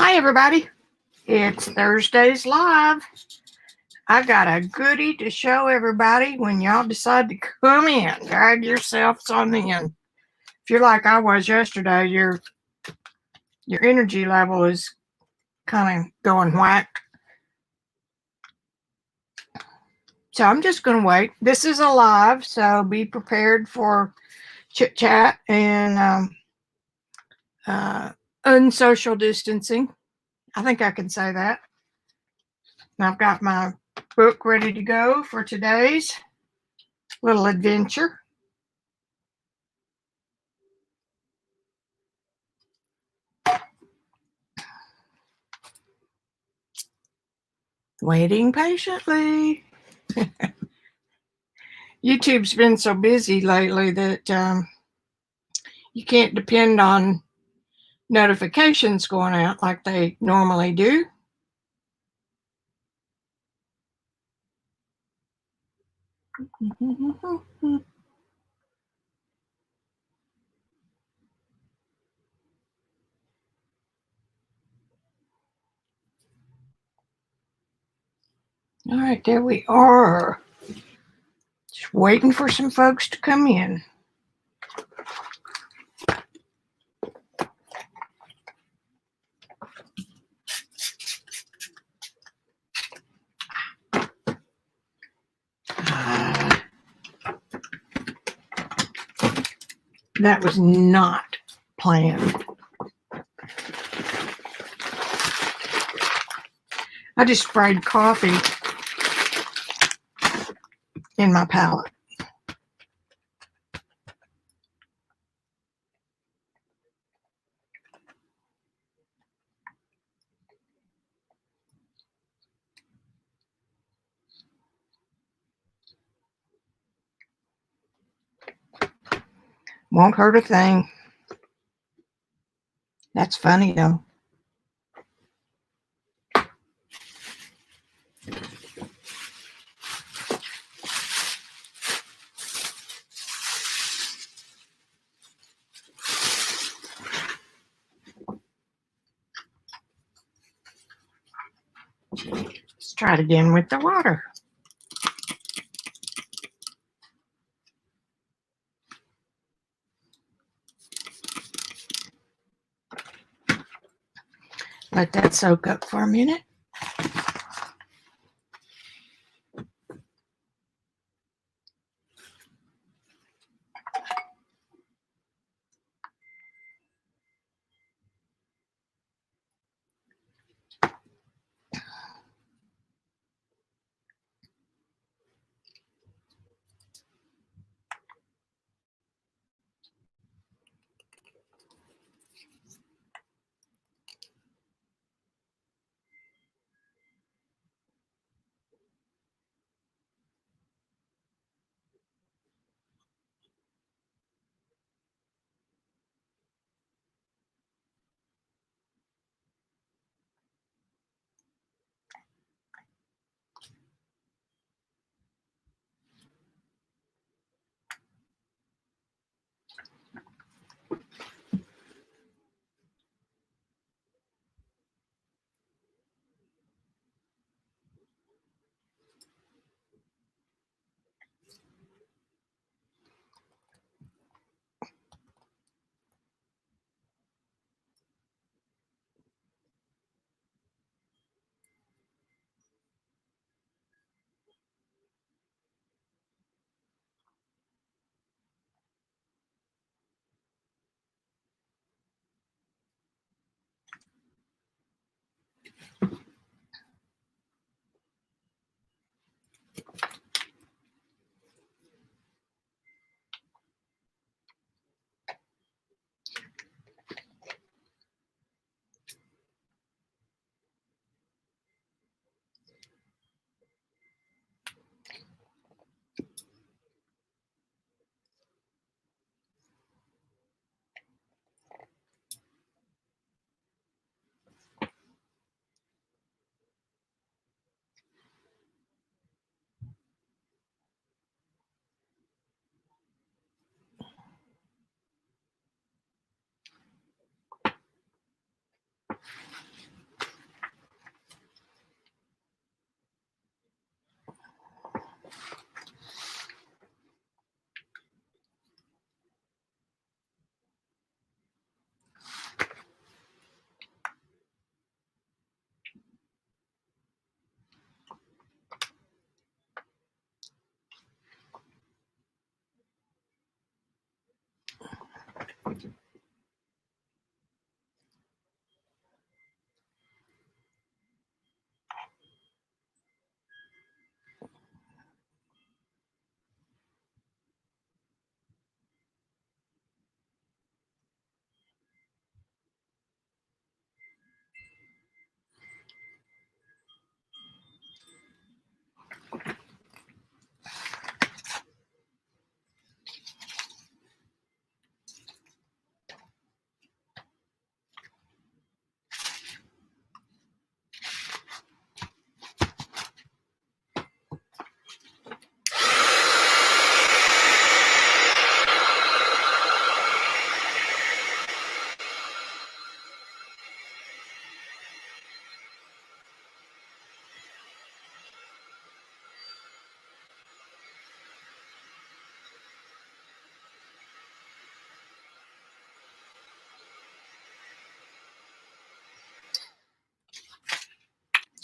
Hi, everybody. It's Thursday's Live. I got a goodie to show everybody when y'all decide to come in. Drag yourselves on in. If you're like I was yesterday, your energy level is kind of going whack. So I'm just going to wait. This is a live, so be prepared for chit chat and unsocial distancing. I think I can say that. And I've got my book ready to go for today's little adventure. Waiting patiently. YouTube's been so busy lately that you can't depend on notifications going out like they normally do. All right, there we are. Just waiting for some folks to come in. That was not planned. I just sprayed coffee in my palette. Won't hurt a thing. That's funny though. Let's try it again with the water. Let that soak up for a minute.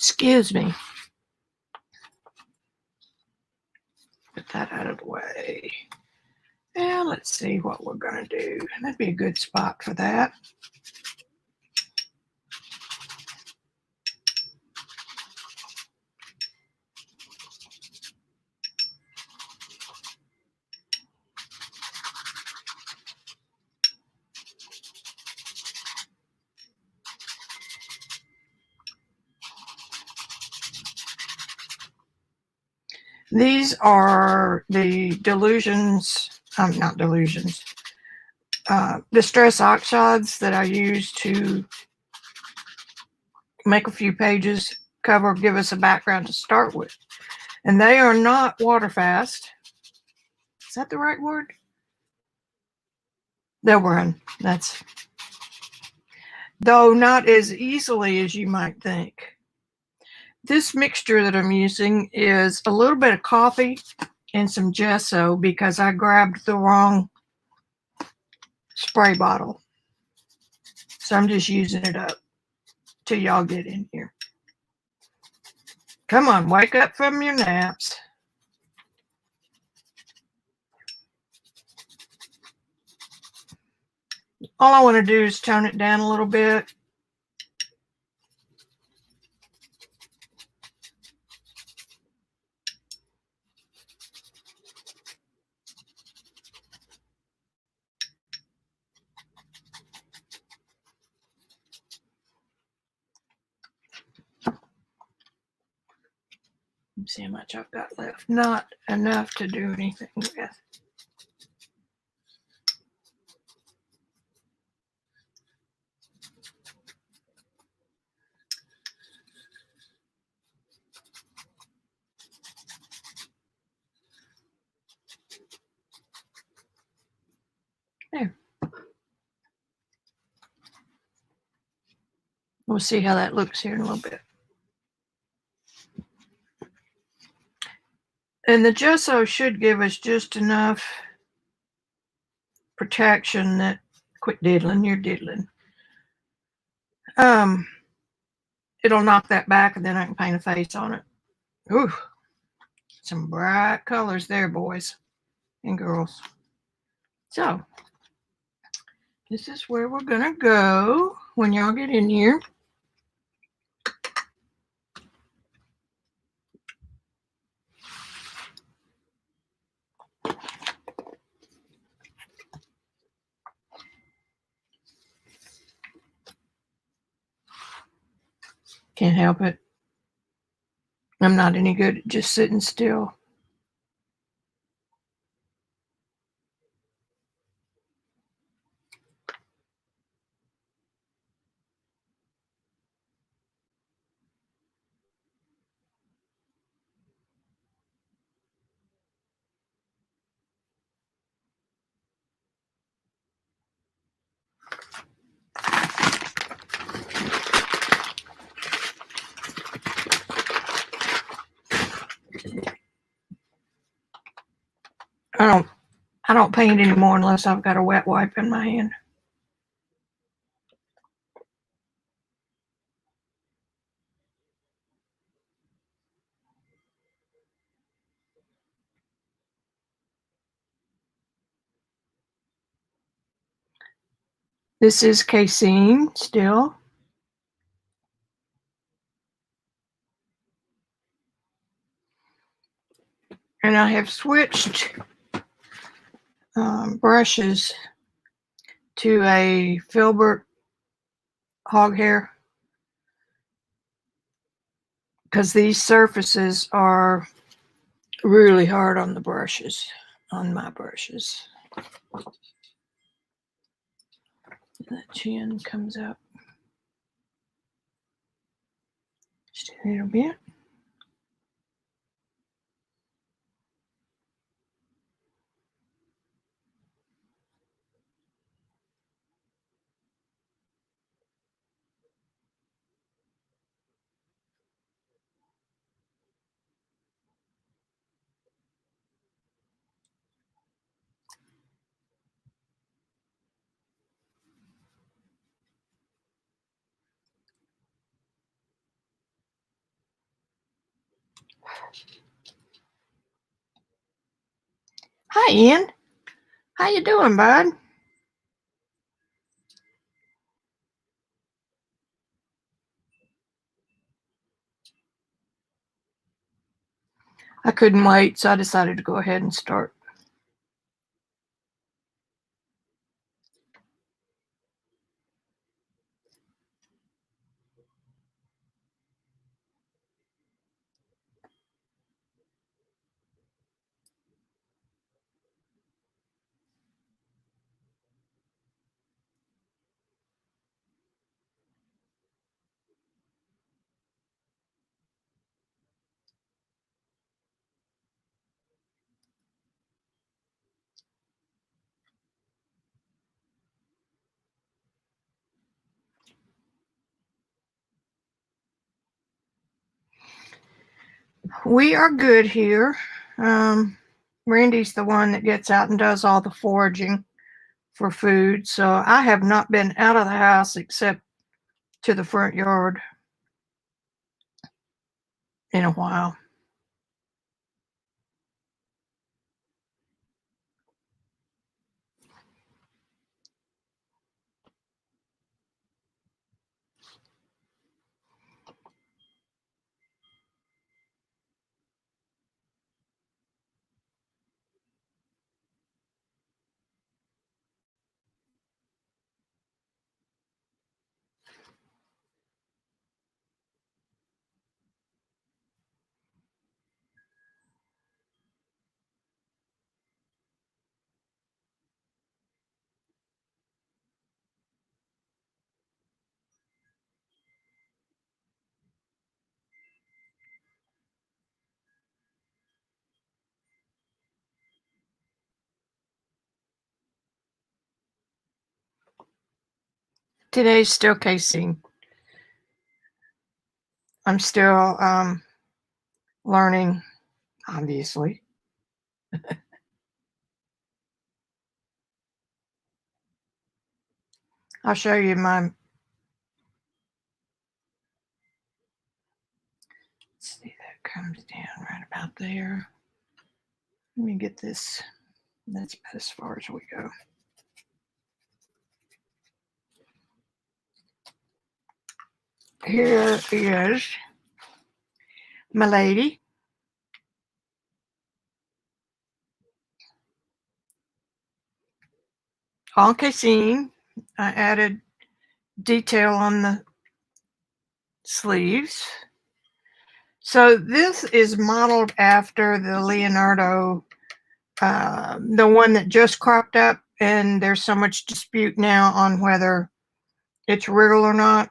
Excuse me. Put that out of the way. And let's see what we're going to do. That'd be a good spot for that. These are the not delusions, distress oxides that I use to make a few pages, give us a background to start with. And they are not water fast. Is that the right word? They'll run. Though not as easily as you might think. This mixture that I'm using is a little bit of coffee and some gesso because I grabbed the wrong spray bottle. So I'm just using it up till y'all get in here. Come on, wake up from your naps. All I want to do is tone it down a little bit. Let's see how much I've got left. Not enough to do anything with. There. We'll see how that looks here in a little bit. And the gesso should give us just enough protection that, quit diddling, you're diddling. It'll knock that back and then I can paint a face on it. Ooh, some bright colors there, boys and girls. So, this is where we're gonna go when y'all get in here. Can't help it. I'm not any good at just sitting still. I don't paint anymore unless I've got a wet wipe in my hand. This is Casein still. And I have switched brushes to a filbert hog hair because these surfaces are really hard on the brushes, on my brushes. That chin comes up just a little bit. Hi, Ian. How you doing, bud? I couldn't wait, so I decided to go ahead and start. We are good here. Randy's the one that gets out and does all the foraging for food, so I have not been out of the house except to the front yard in a while. Today's still Casein. I'm still learning, obviously. I'll show you my. Let's see, that comes down right about there. Let me get this. That's about as far as we go. Here is my lady. On Casein, I added detail on the sleeves. So this is modeled after the Leonardo, the one that just cropped up, and there's so much dispute now on whether it's real or not.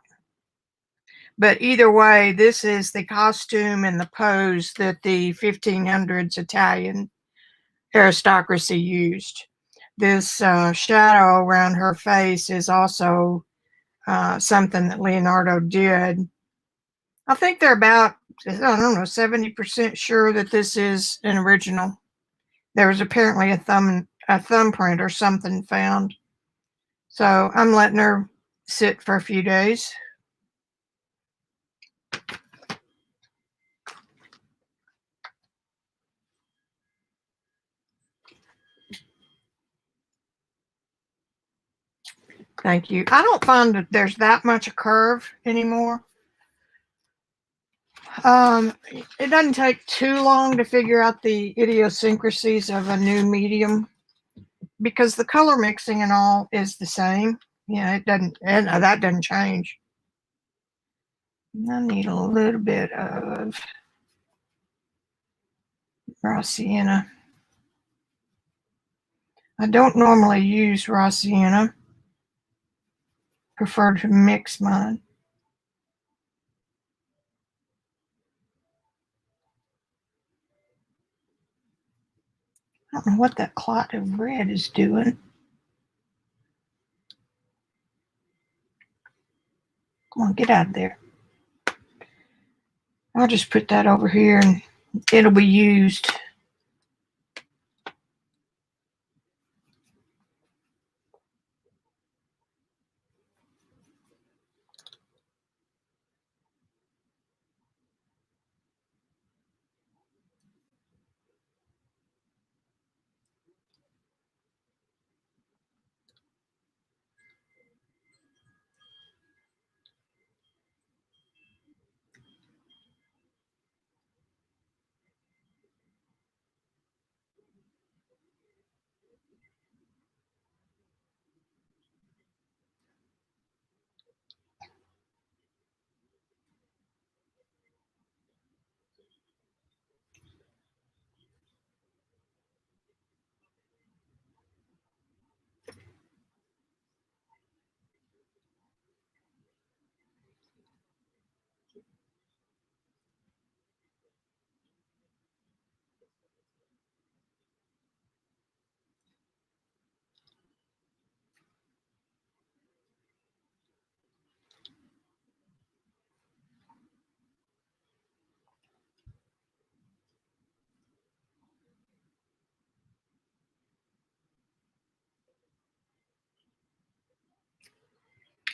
But either way, this is the costume and the pose that the 1500s Italian aristocracy used. This shadow around her face is also something that Leonardo did. I think they're about, I don't know, 70% sure that this is an original. There was apparently a thumbprint or something found. So I'm letting her sit for a few days. Thank you. I don't find that there's that much a curve anymore. It doesn't take too long to figure out the idiosyncrasies of a new medium because the color mixing and all is the same. Yeah, it doesn't, and that doesn't change. I need a little bit of raw sienna. I don't normally use raw sienna. Prefer to mix mine. I don't know what that clot of red is doing. Come on, get out of there. I'll just put that over here and it'll be used.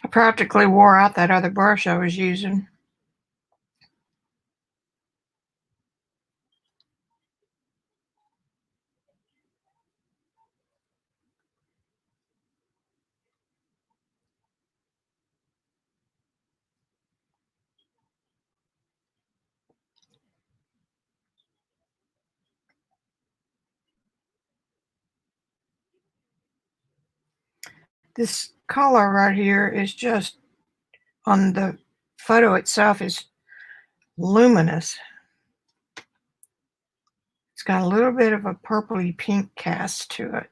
I practically wore out that other brush I was using. This color right here is just, on the photo itself, is luminous. It's got a little bit of a purpley pink cast to it.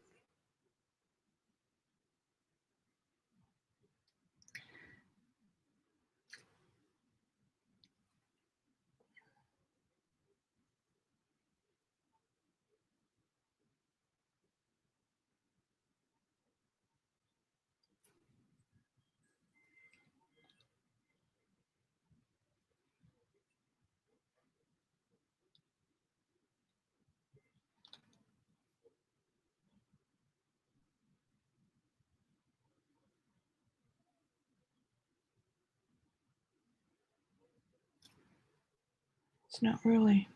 It's not really.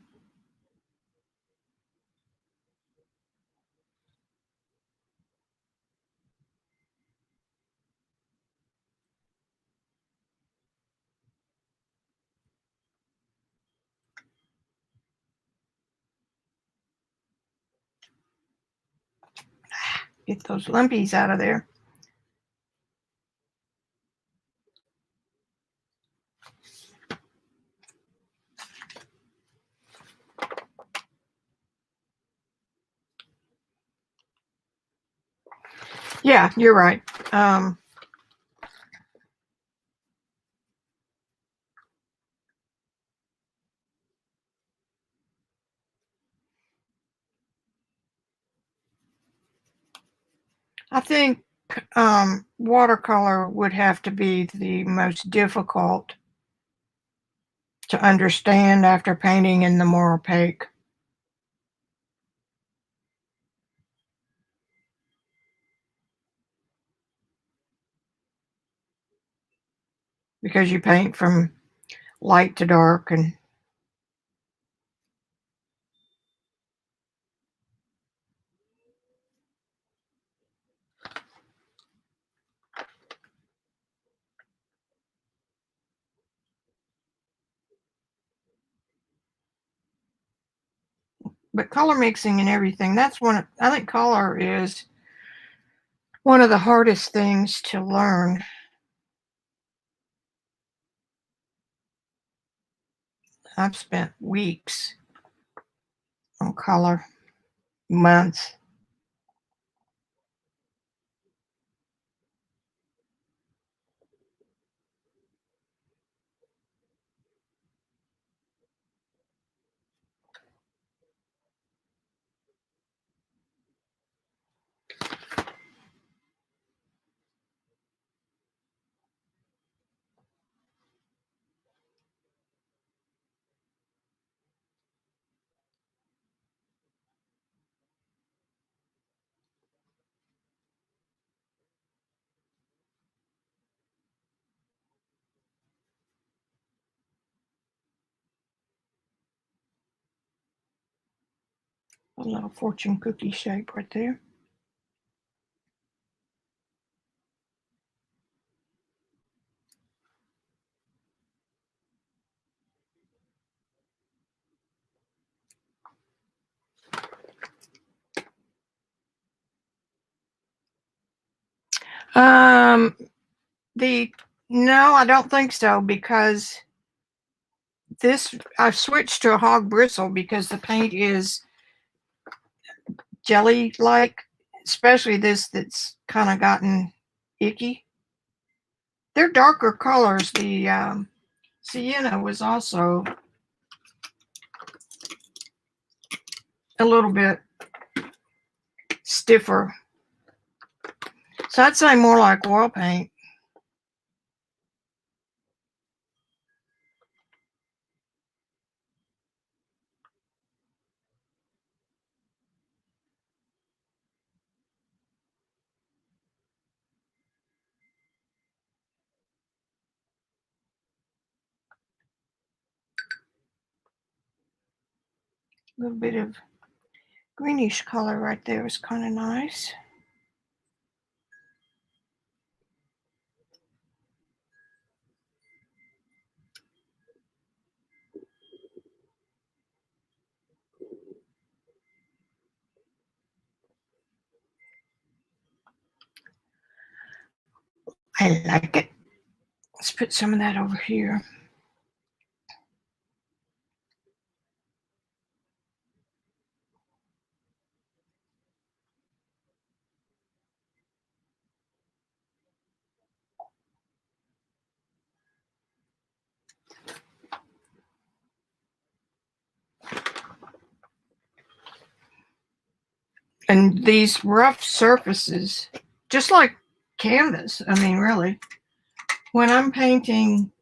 Get those lumpies out of there. Yeah, you're right. I think watercolor would have to be the most difficult to understand after painting in the more opaque. Because you paint from light to dark, and but color mixing and everything, that's I think color is one of the hardest things to learn. I've spent weeks on color, months. A little fortune cookie shape right there. Um, no, I don't think so, because I've switched to a hog bristle because the paint is jelly-like, especially this that's kind of gotten icky. They're darker colors. The sienna was also a little bit stiffer. So I'd say more like oil paint. A little bit of greenish color right there is kind of nice. I like it. Let's put some of that over here. And these rough surfaces, just like canvas, I mean, really, when I'm painting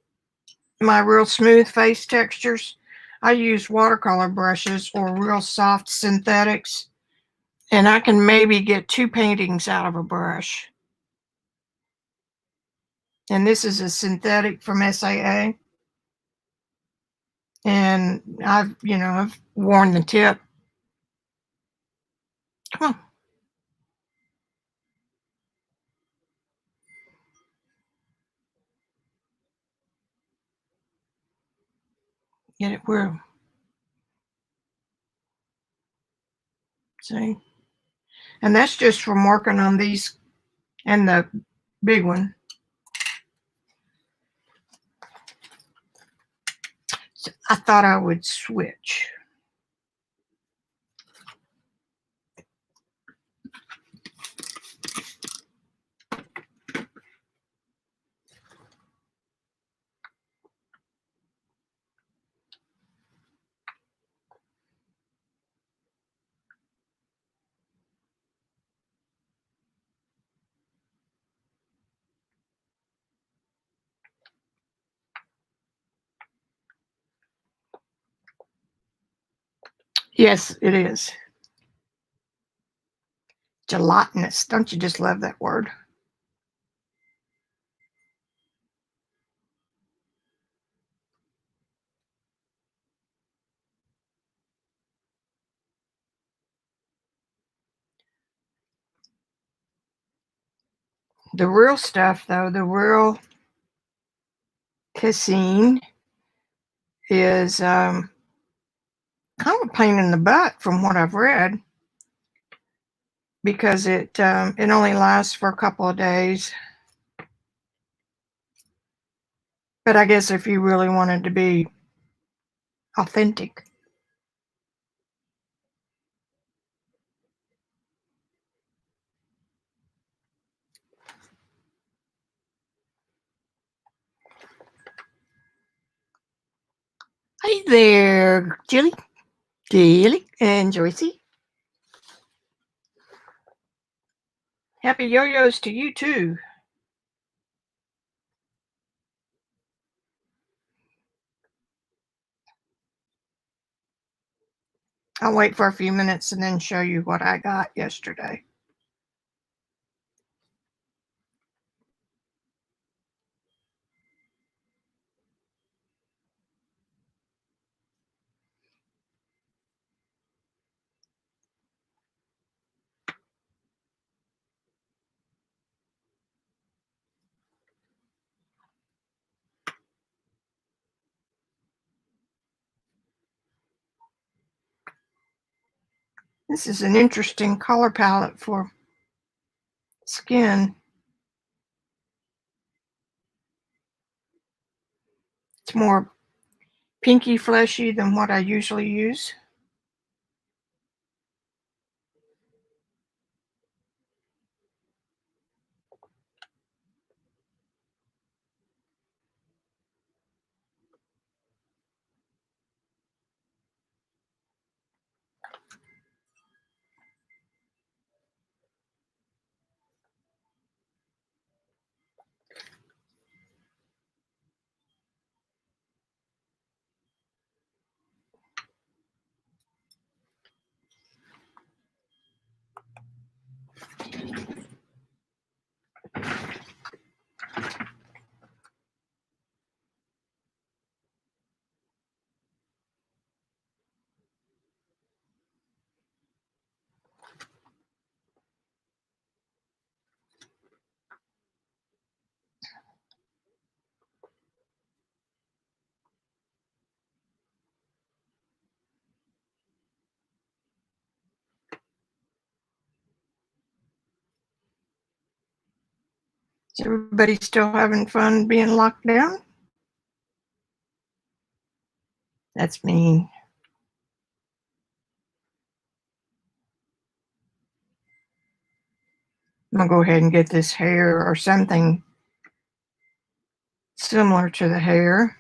my real smooth face textures, I use watercolor brushes or real soft synthetics, and I can maybe get 2 paintings out of a brush. And this is a synthetic from SAA. And I've worn the tip. Come on. Get it where, see? And that's just from working on these and the big one. So I thought I would switch. Yes, it is. Gelatinous. Don't you just love that word? The real stuff, though, the real Casein is kind of a pain in the butt from what I've read, because it only lasts for a couple of days. But I guess if you really wanted to be authentic. Hi there, Jilly, and Joycey. Happy yo-yos to you too. I'll wait for a few minutes and then show you what I got yesterday. This is an interesting color palette for skin. It's more pinky fleshy than what I usually use. Is everybody still having fun being locked down? That's mean. I'm gonna go ahead and get this hair or something similar to the hair.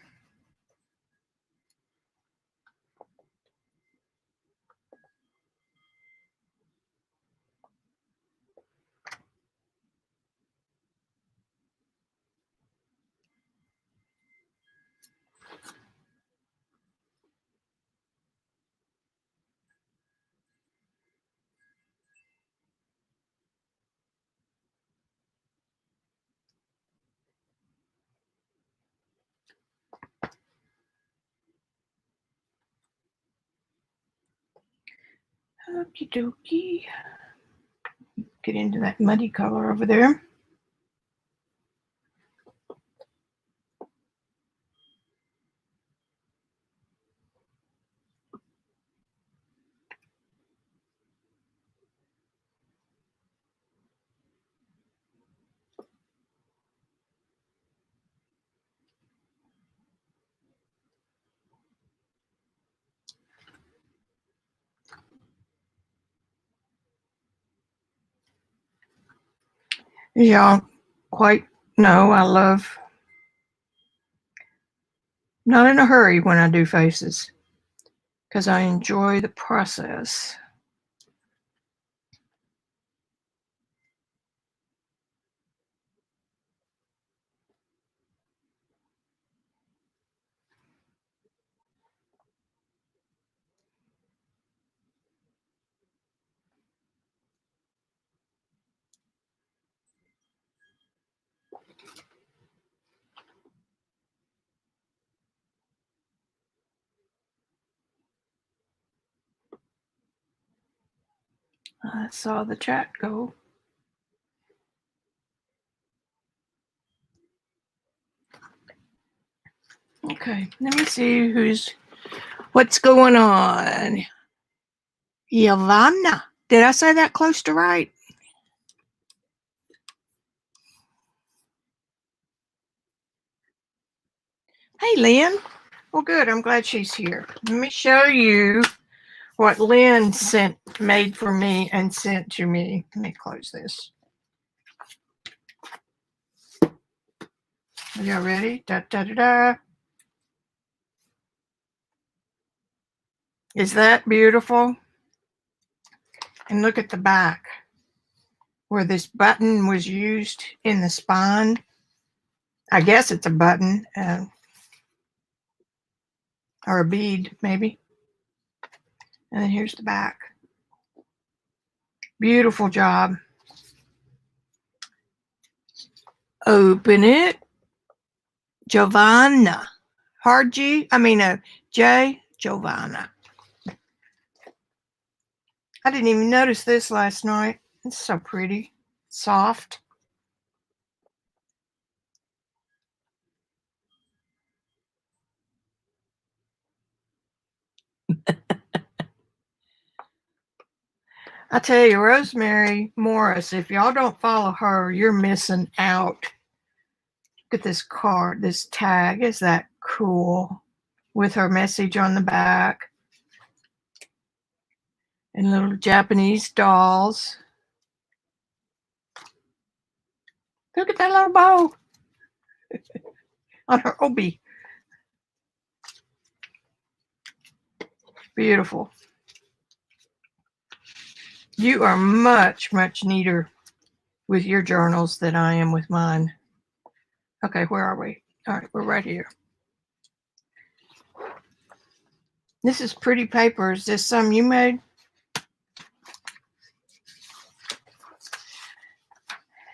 Okie dokie. Get into that muddy color over there. Y'all quite know I love, not in a hurry when I do faces, because I enjoy the process. I saw the chat go. Okay, let me see what's going on. Yavanna. Did I say that close to right? Hey, Lynn. Well, good. I'm glad she's here. Let me show you what Lynn made for me and sent to me. Let me close this. Are y'all ready? Da, da, da, da. Is that beautiful? And look at the back where this button was used in the spine. I guess it's a button or a bead, maybe. And then here's the back. Beautiful job. Open it. Giovanna. Hard G, J, Giovanna. I didn't even notice this last night. It's so pretty. Soft. I tell you, Rosemary Morris, if y'all don't follow her, you're missing out. Look at this card, this tag. Is that cool? With her message on the back. And little Japanese dolls. Look at that little bow on her obi. Beautiful. You are much, much neater with your journals than I am with mine. Okay, where are we? All right, we're right here. This is pretty paper. Is this some you made?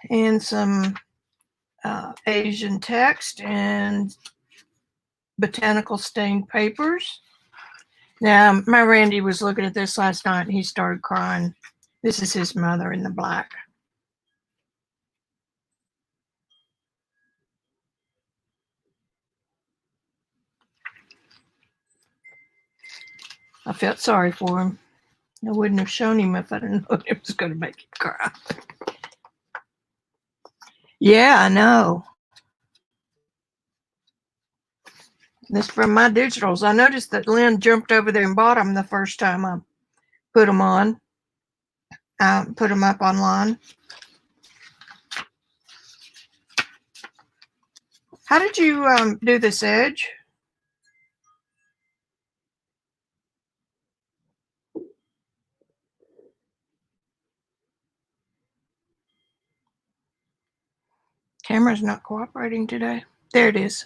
And some Asian text and botanical stained papers. Now, my Randy was looking at this last night and he started crying. This is his mother in the black. I felt sorry for him. I wouldn't have shown him if I didn't know it was going to make him cry. Yeah, I know. This from my digitals. I noticed that Lynn jumped over there and bought them the first time I put them on. Put them up online. How did you do this edge? Camera's not cooperating today. There it is.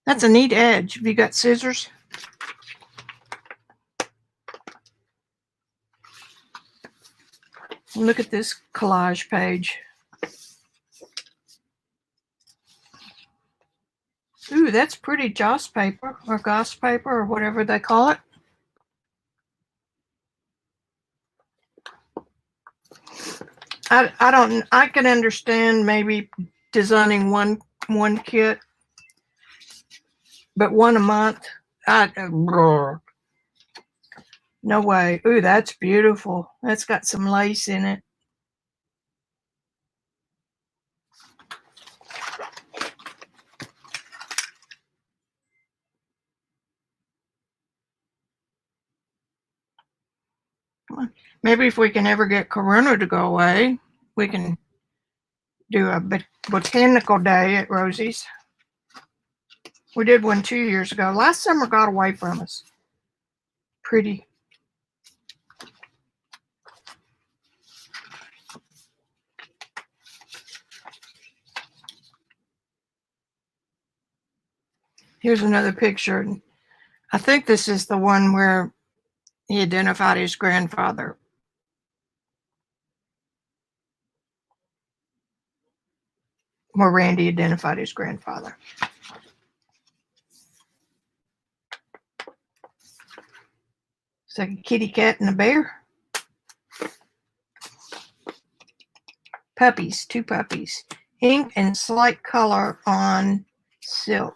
That's a neat edge. Have you got scissors? Look at this collage page. Ooh, that's pretty joss paper or goss paper or whatever they call it. I can understand maybe designing one kit, but one a month. No way. Ooh, that's beautiful. That's got some lace in it. Maybe if we can ever get Corona to go away, we can do a botanical day at Rosie's. We did one 2 years ago. Last summer got away from us. Pretty. Here's another picture. I think this is the one where he identified his grandfather. Where Randy identified his grandfather. It's like a kitty cat and a bear. Puppies, 2 puppies. Ink and slight color on silk.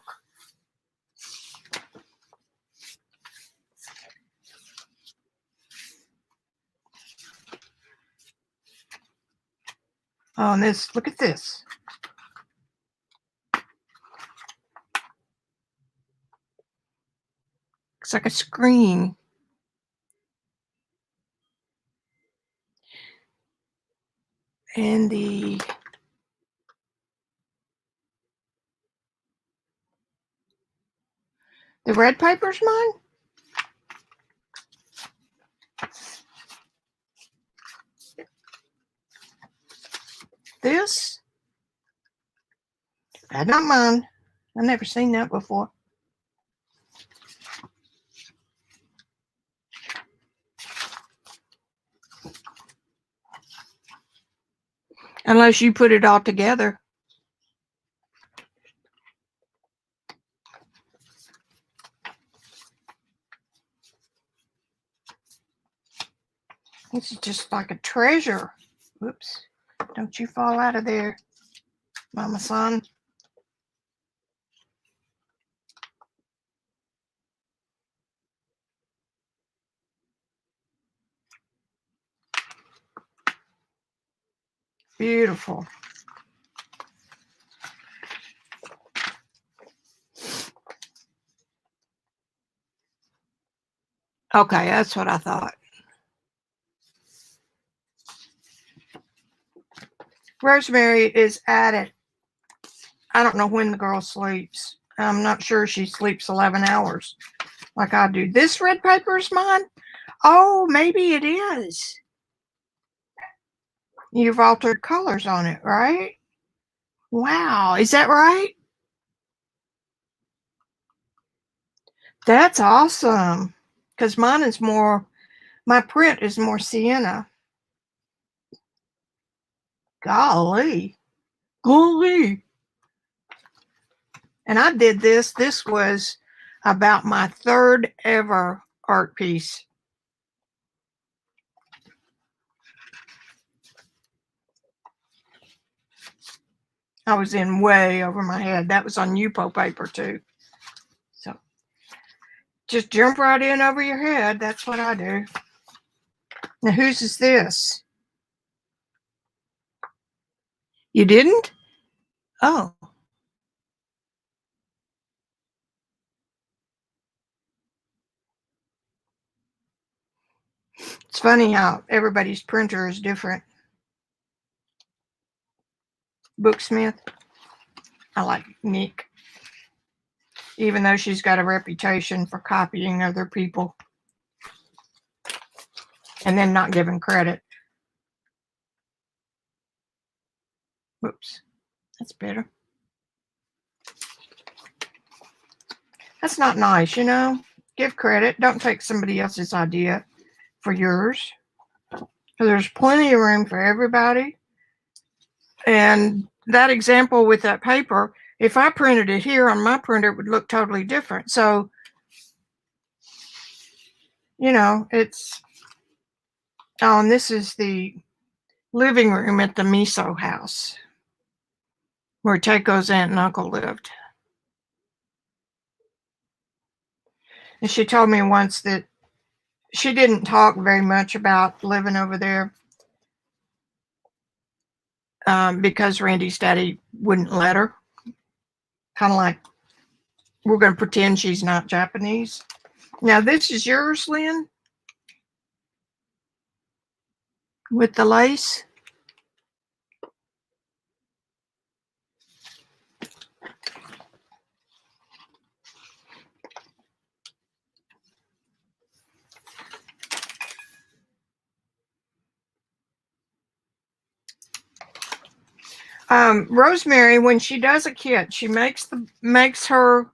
Oh, and this, look at this. It's like a screen. And the red paper's mine? This? That's not mine. I've never seen that before. Unless you put it all together. This is just like a treasure. Whoops. Don't you fall out of there, Mama Son. Beautiful. Okay, that's what I thought. Rosemary is at it. I don't know when the girl sleeps. I'm not sure she sleeps 11 hours like I do. This red paper is mine? Oh, maybe it is. You've altered colors on it, right? Wow, is that right? That's awesome. Because mine is more, my print is more sienna. Golly. Golly. And I did this. This was about my 3rd ever art piece. I was in way over my head. That was on Yupo paper too. So just jump right in over your head. That's what I do. Now, whose is this? You didn't? Oh. It's funny how everybody's printer is different. Booksmith. I like Nick. Even though she's got a reputation for copying other people and then not giving credit. Whoops. That's better. That's not nice, you know? Give credit. Don't take somebody else's idea for yours. There's plenty of room for everybody. And that example with that paper, if I printed it here on my printer, it would look totally different. So, you know, it's, oh, and this is the living room at the Miso house where Taco's aunt and uncle lived. And she told me once that she didn't talk very much about living over there because Randy's daddy wouldn't let her. Kind of like, we're going to pretend she's not Japanese. Now, this is yours, Lynn? With the lace? Rosemary, when she does a kit, she makes her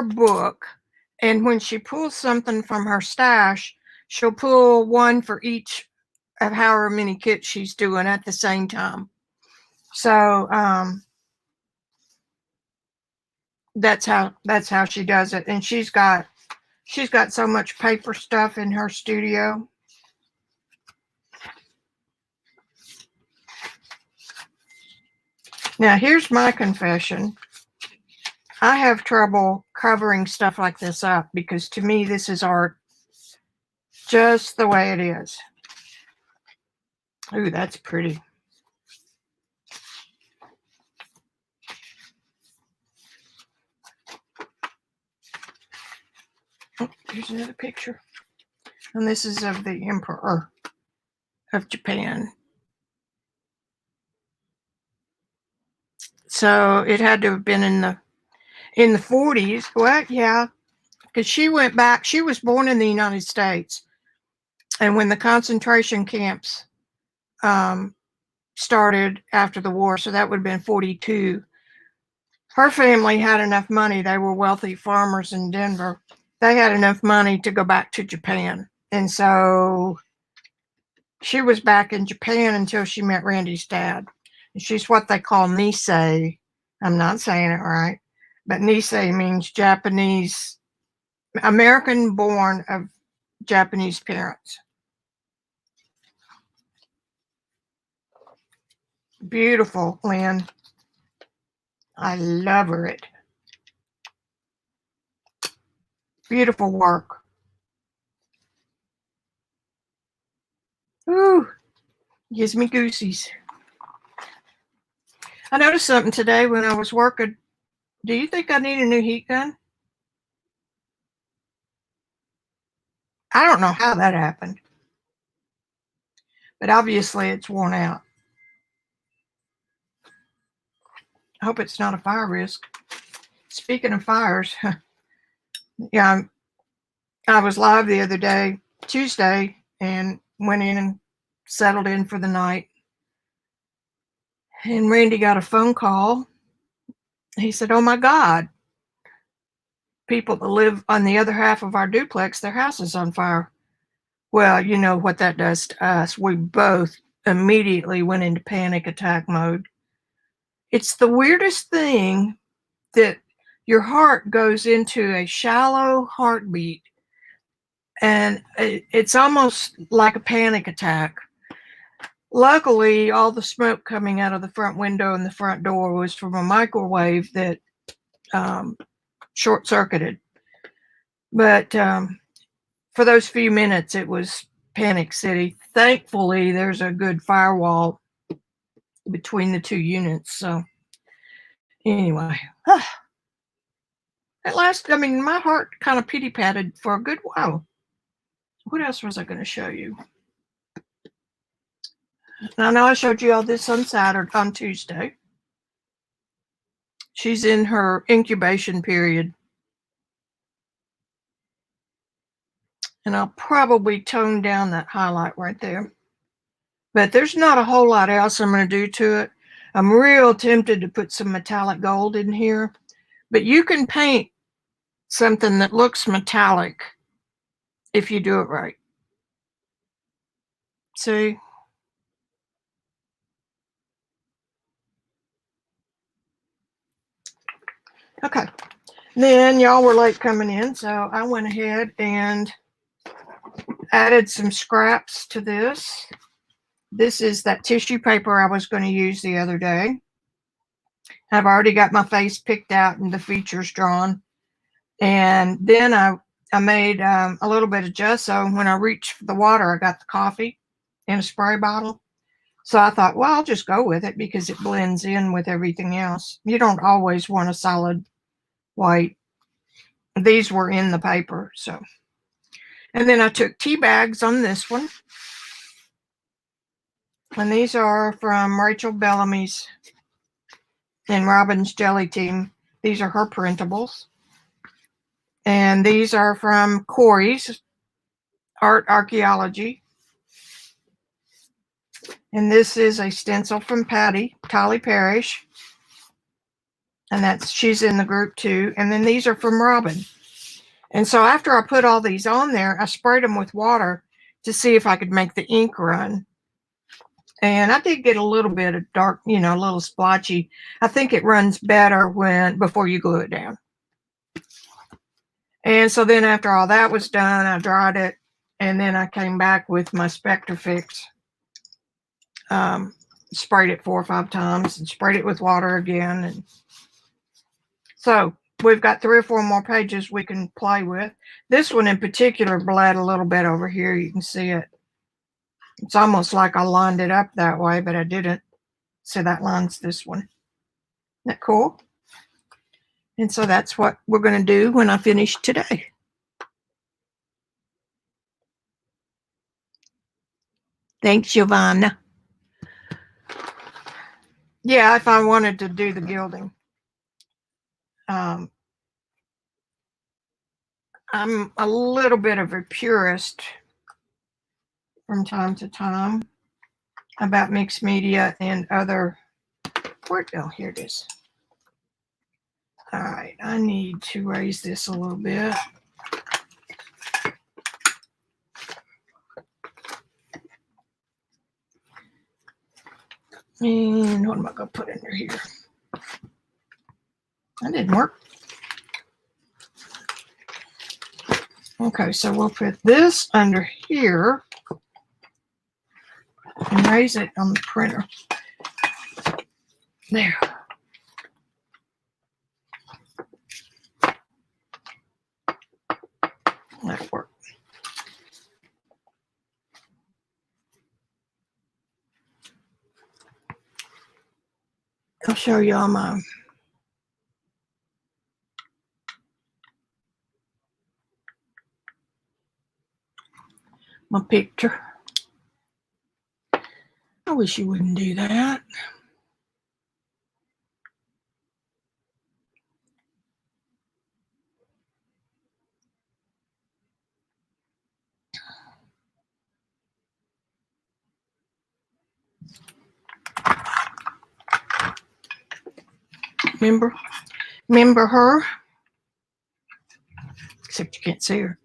book, and when she pulls something from her stash, she'll pull one for each of however many kits she's doing at the same time. So that's how she does it. And she's got so much paper stuff in her studio. Now, here's my confession. I have trouble covering stuff like this up because to me, this is art just the way it is. Ooh, that's pretty. Oh, here's another picture. And this is of the Emperor of Japan. So it had to have been in the 40s. Well, yeah, because she went back. She was born in the United States, and when the concentration camps started after the war, so that would have been 42. Her family had enough money. They were wealthy farmers in Denver. They had enough money to go back to Japan, and so she was back in Japan until she met Randy's dad. She's what they call Nisei. I'm not saying it right, but Nisei means Japanese, American born of Japanese parents. Beautiful, Lynn. I love her. Beautiful work. Ooh, gives me goosies. I noticed something today when I was working. Do you think I need a new heat gun? I don't know how that happened, but obviously it's worn out. I hope it's not a fire risk. Speaking of fires, yeah, I was live the other day, Tuesday, and went in and settled in for the night. And Randy got a phone call. He said, "Oh my God, people that live on the other half of our duplex, their house is on fire." Well, you know what that does to us. We both immediately went into panic attack mode. It's the weirdest thing that your heart goes into a shallow heartbeat, and it's almost like a panic attack. Luckily, all the smoke coming out of the front window and the front door was from a microwave that short-circuited. But for those few minutes, it was panic city. Thankfully, there's a good firewall between the two units. So anyway, at last, I mean, my heart kind of pity-patted for a good while. What else was I going to show you? I know I showed you all this on Tuesday. She's in her incubation period. And I'll probably tone down that highlight right there. But there's not a whole lot else I'm going to do to it. I'm real tempted to put some metallic gold in here. But you can paint something that looks metallic if you do it right. See? Okay. Then y'all were late coming in, so I went ahead and added some scraps to this. This is that tissue paper I was going to use the other day. I've already got my face picked out and the features drawn. And then I made a little bit of gesso. When I reached for the water, I got the coffee in a spray bottle. So I thought, well, I'll just go with it because it blends in with everything else. You don't always want a solid white. These were in the paper, so. And then I took tea bags on this one. And these are from Rachel Bellamy's and Robyn's Jelly Team. These are her printables. And these are from Kory's Archaeology. And this is a stencil from Patti, Tolley Parrish. And she's in the group too. And then these are from Robyn. And so after I put all these on there, I sprayed them with water to see if I could make the ink run. And I did get a little bit of dark, a little splotchy. I think it runs better before you glue it down. And so then after all that was done, I dried it. And then I came back with my Spectrafix. Sprayed it 4 or 5 times and sprayed it with water again. And so we've got 3 or 4 more pages we can play with. This one in particular bled a little bit over here. You can see it. It's almost like I lined it up that way, but I didn't. So that lines this one. Isn't that cool? And so that's what we're going to do when I finish today. Thanks, Giovanna. Yeah, if I wanted to do the gilding. I'm a little bit of a purist from time to time about mixed media and other. Here it is. All right, I need to raise this a little bit. And what am I going to put under here? That didn't work. Okay, so we'll put this under here and raise it on the printer. There. That'll work. I'll show y'all my picture. I wish you wouldn't do that. Remember her? Except you can't see her.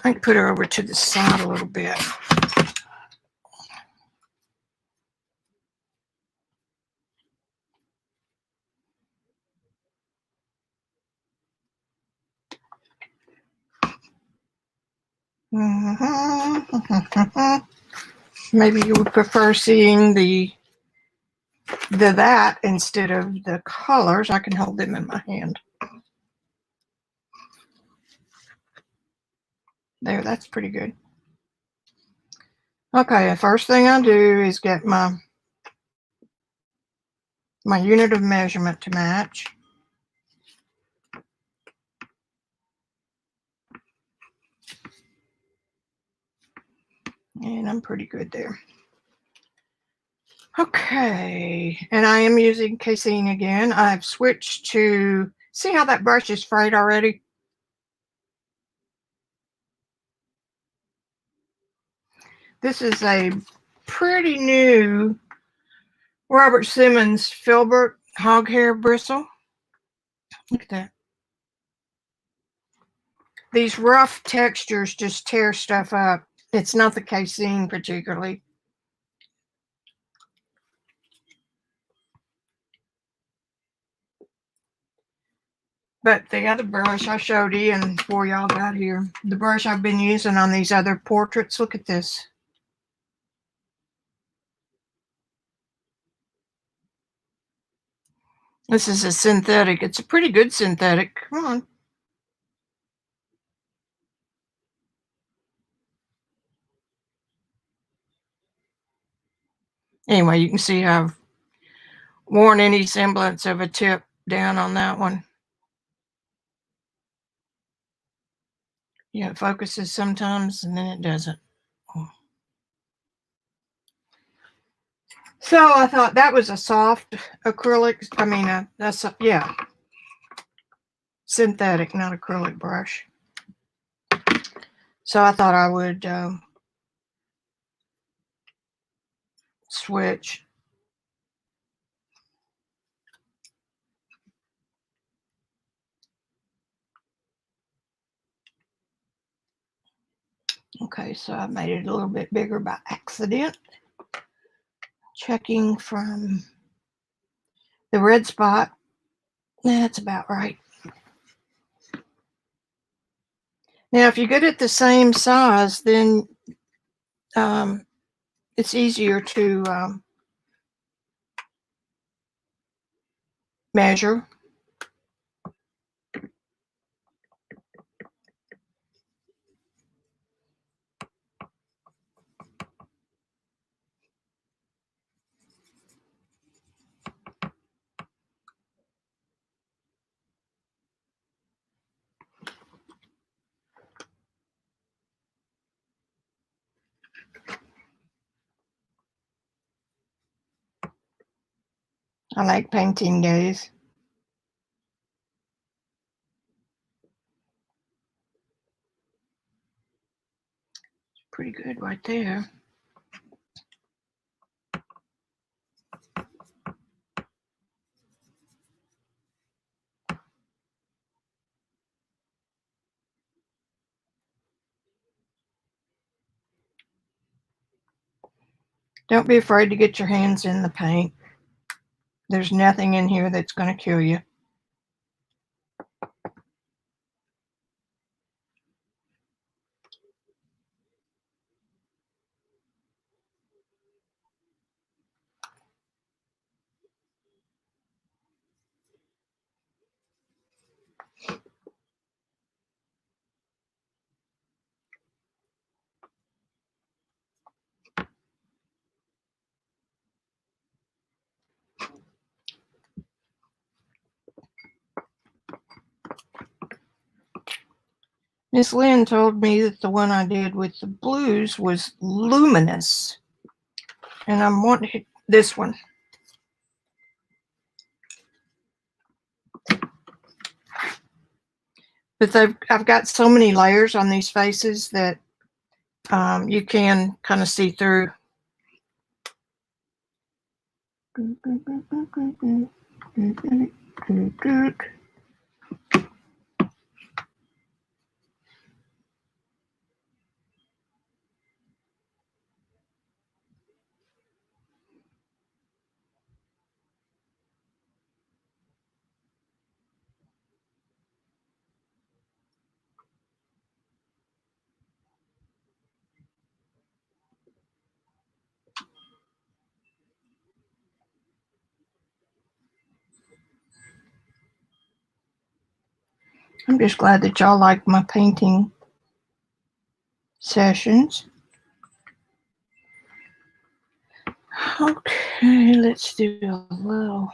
I can put her over to the side a little bit. Maybe you would prefer seeing the that instead of the colors. I can hold them in my hand. There, that's pretty good. Okay, the first thing I do is get my unit of measurement to match. And I'm pretty good there. Okay, and I am using Casein again. I've switched to, see how that brush is frayed already? This is a pretty new Robert Simmons filbert hog hair bristle. Look at that. These rough textures just tear stuff up. It's not the Casein particularly. But the other brush I showed Ian before y'all got here, the brush I've been using on these other portraits, look at this. This is a synthetic. It's a pretty good synthetic. Come on. Anyway, you can see I've worn any semblance of a tip down on that one. Yeah, it focuses sometimes and then it doesn't. So I thought that was a soft acrylic. I mean, that's a, yeah, synthetic, not acrylic brush. So I thought I would switch. Okay, so I made it a little bit bigger by accident. Checking from the red spot. That's about right. Now, if you get it the same size, then it's easier to measure. I like painting days. Pretty good right there. Don't be afraid to get your hands in the paint. There's nothing in here that's going to kill you. Miss Lynn told me that the one I did with the blues was luminous. And I'm wanting this one. But I've got so many layers on these faces that you can kind of see through. I'm just glad that y'all like my painting sessions. Okay, let's do a little.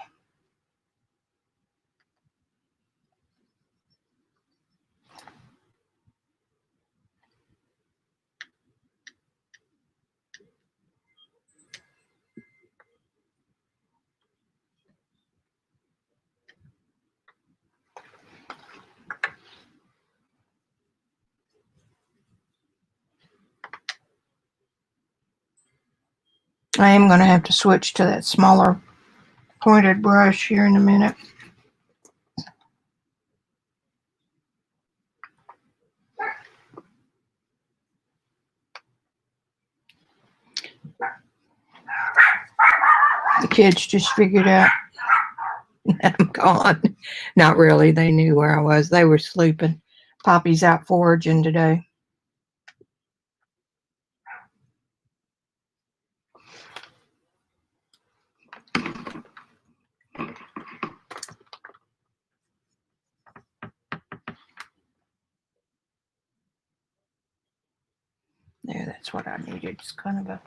I am going to have to switch to that smaller pointed brush here in a minute. The kids just figured out that I'm gone. Not really. They knew where I was. They were sleeping. Poppy's out foraging today. There, that's what I needed. It's kind of a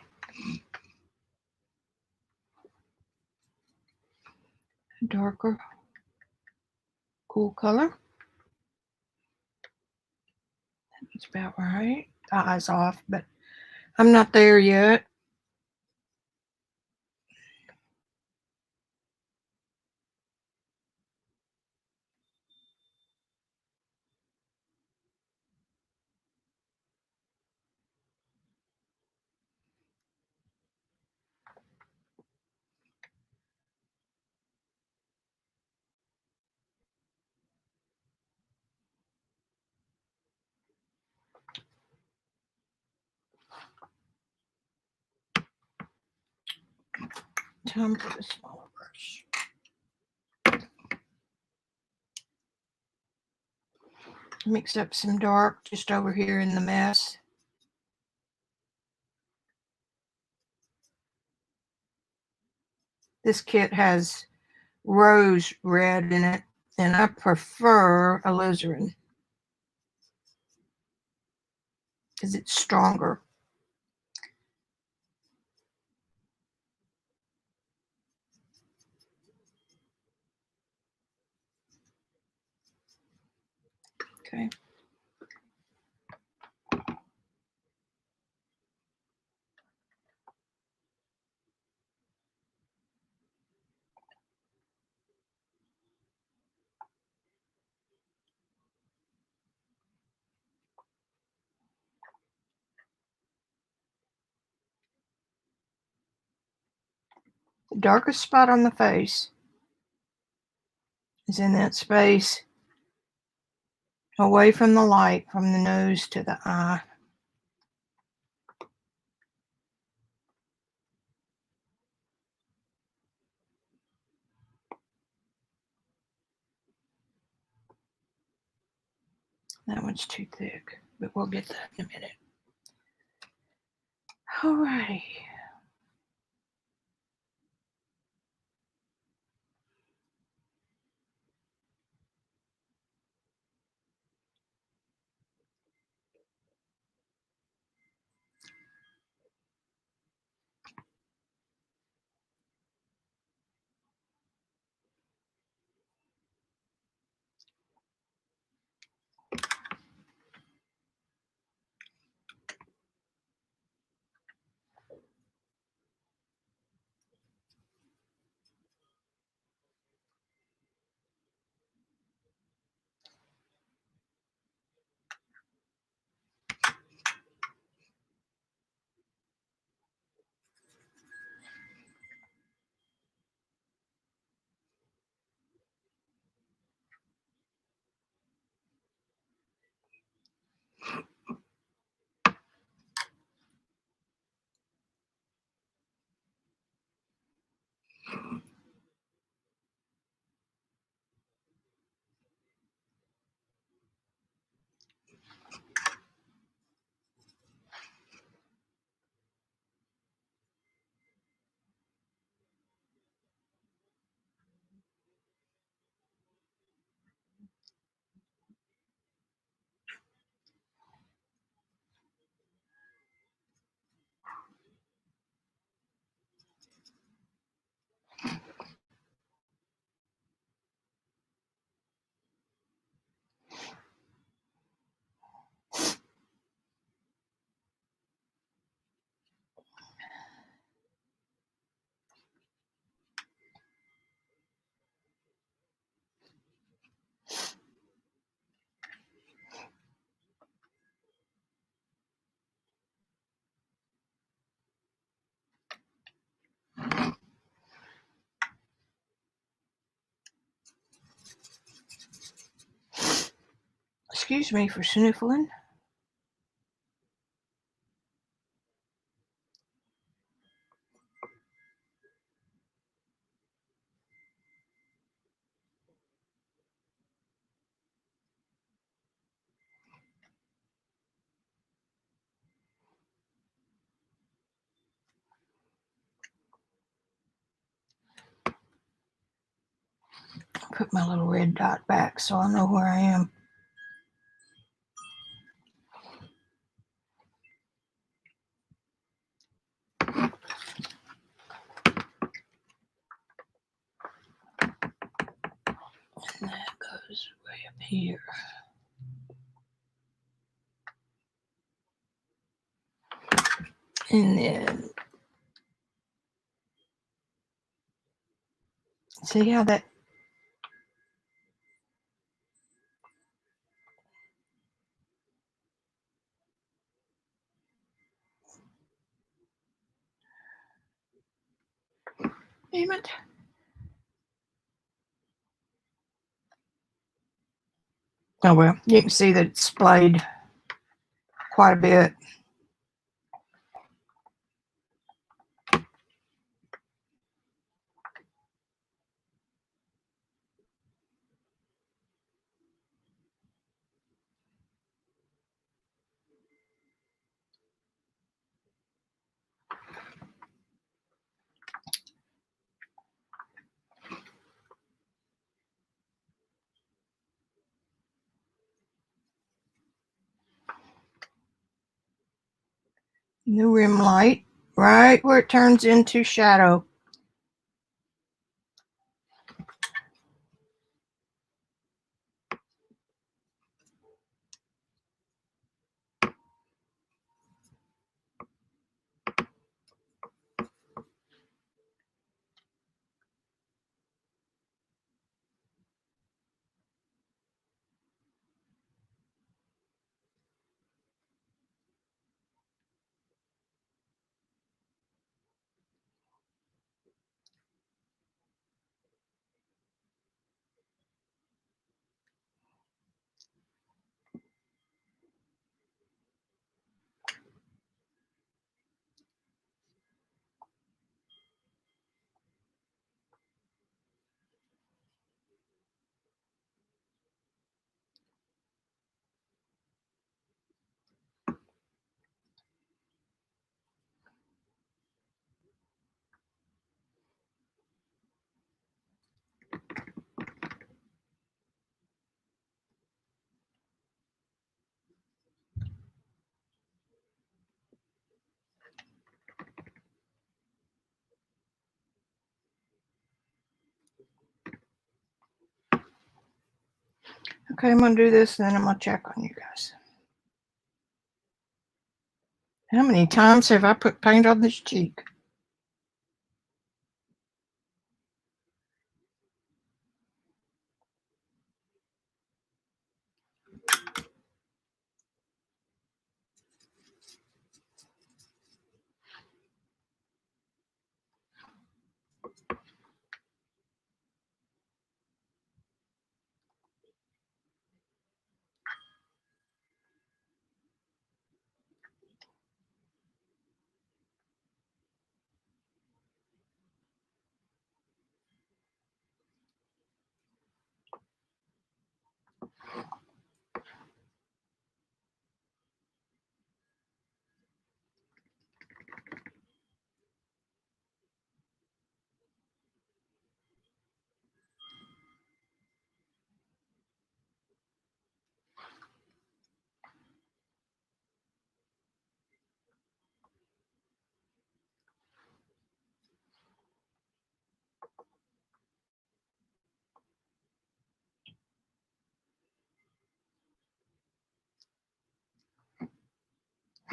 darker, cool color. That's about right. The eye's off, but I'm not there yet. Time for the smaller brush. Mix up some dark just over here in the mess. This kit has rose red in it, and I prefer alizarin because it's stronger. Okay. The darkest spot on the face is in that space away from the light, from the nose to the eye. That one's too thick, but we'll get that in a minute. Alrighty. Excuse me for sniffling. Put my little red dot back so I know where I am. And that goes way up here. And then, see how that, damn it. Oh well, you can see that it's splayed quite a bit. The rim light, right where it turns into shadow. Okay, I'm going to do this and then I'm going to check on you guys. How many times have I put paint on this cheek?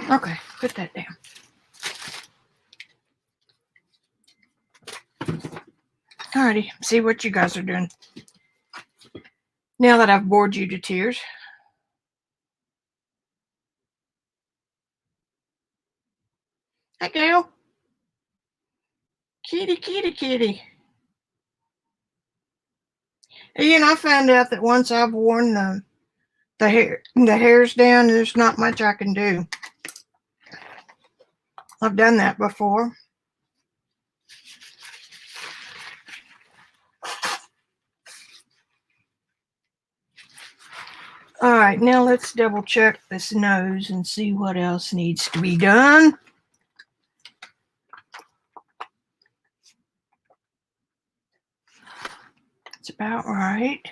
Okay, put that down. Alrighty, see what you guys are doing. Now that I've bored you to tears. Hey, Gail. Kitty, kitty, kitty. And I found out that once I've worn the hair's down. There's not much I can do. I've done that before. All right, now let's double check this nose and see what else needs to be done. It's about right.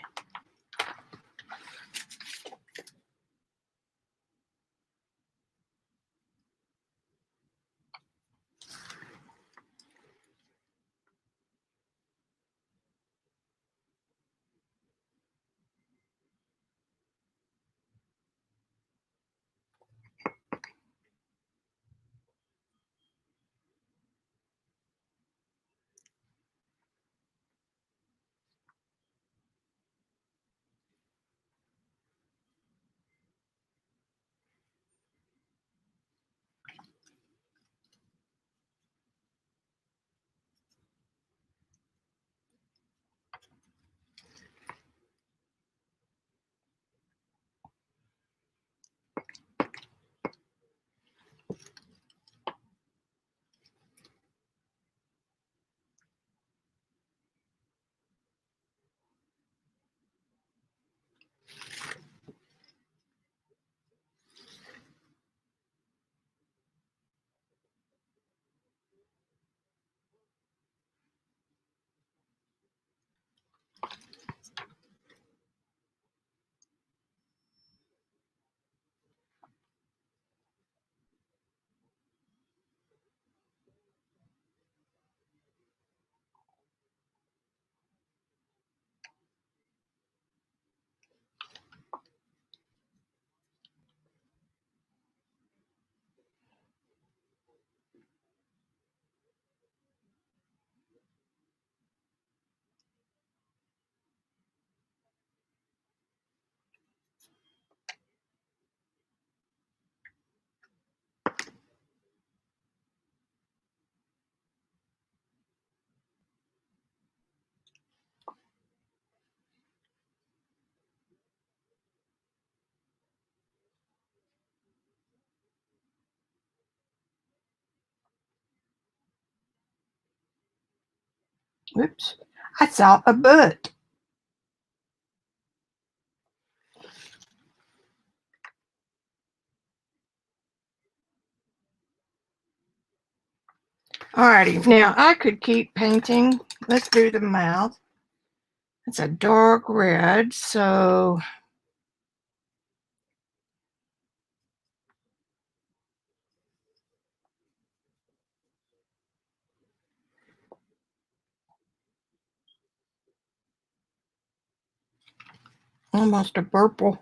Oops, I saw a butt. Alrighty, now I could keep painting. Let's do the mouth. It's a dark red, so almost a purple.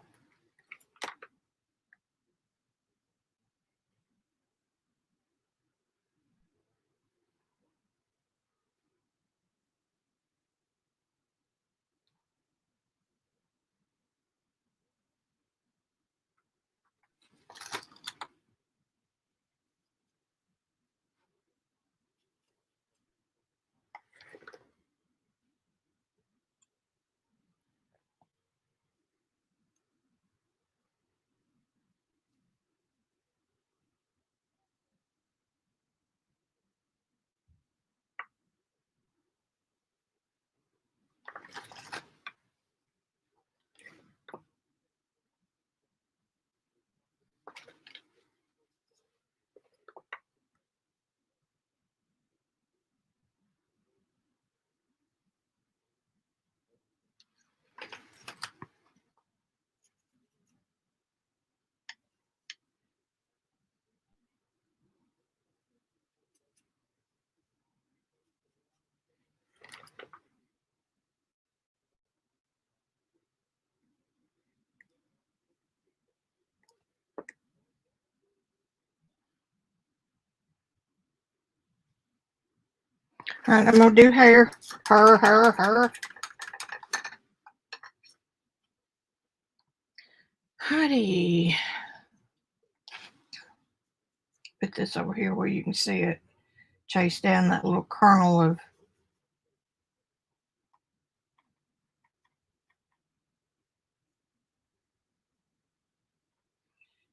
Alright, I'm gonna do hair. Her. Howdy. Put this over here where you can see it. Chase down that little kernel of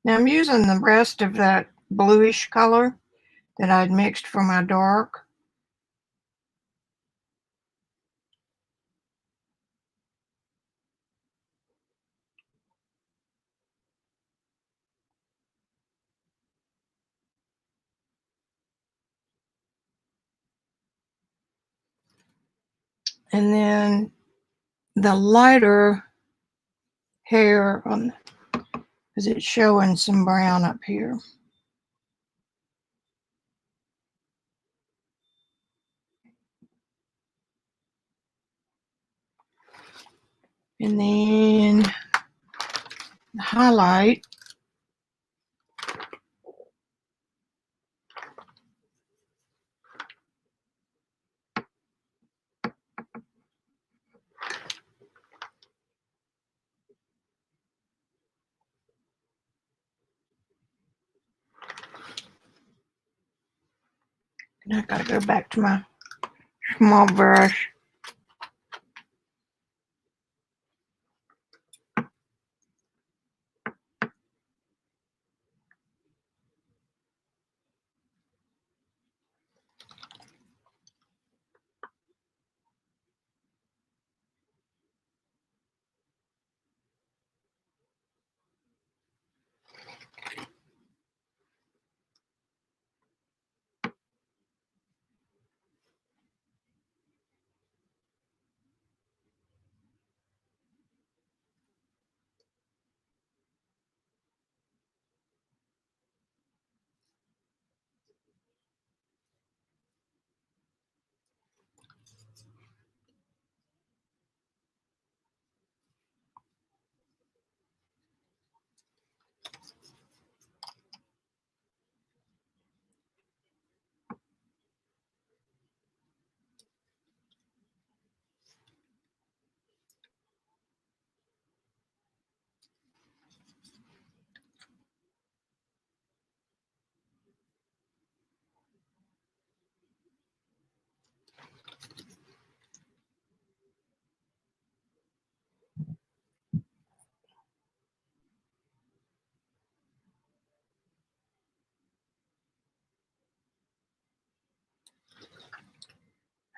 Now I'm using the rest of that bluish color that I'd mixed for my dark. And then the lighter hair on, because it's showing some brown up here. And then the highlight. And I gotta go back to my small brush.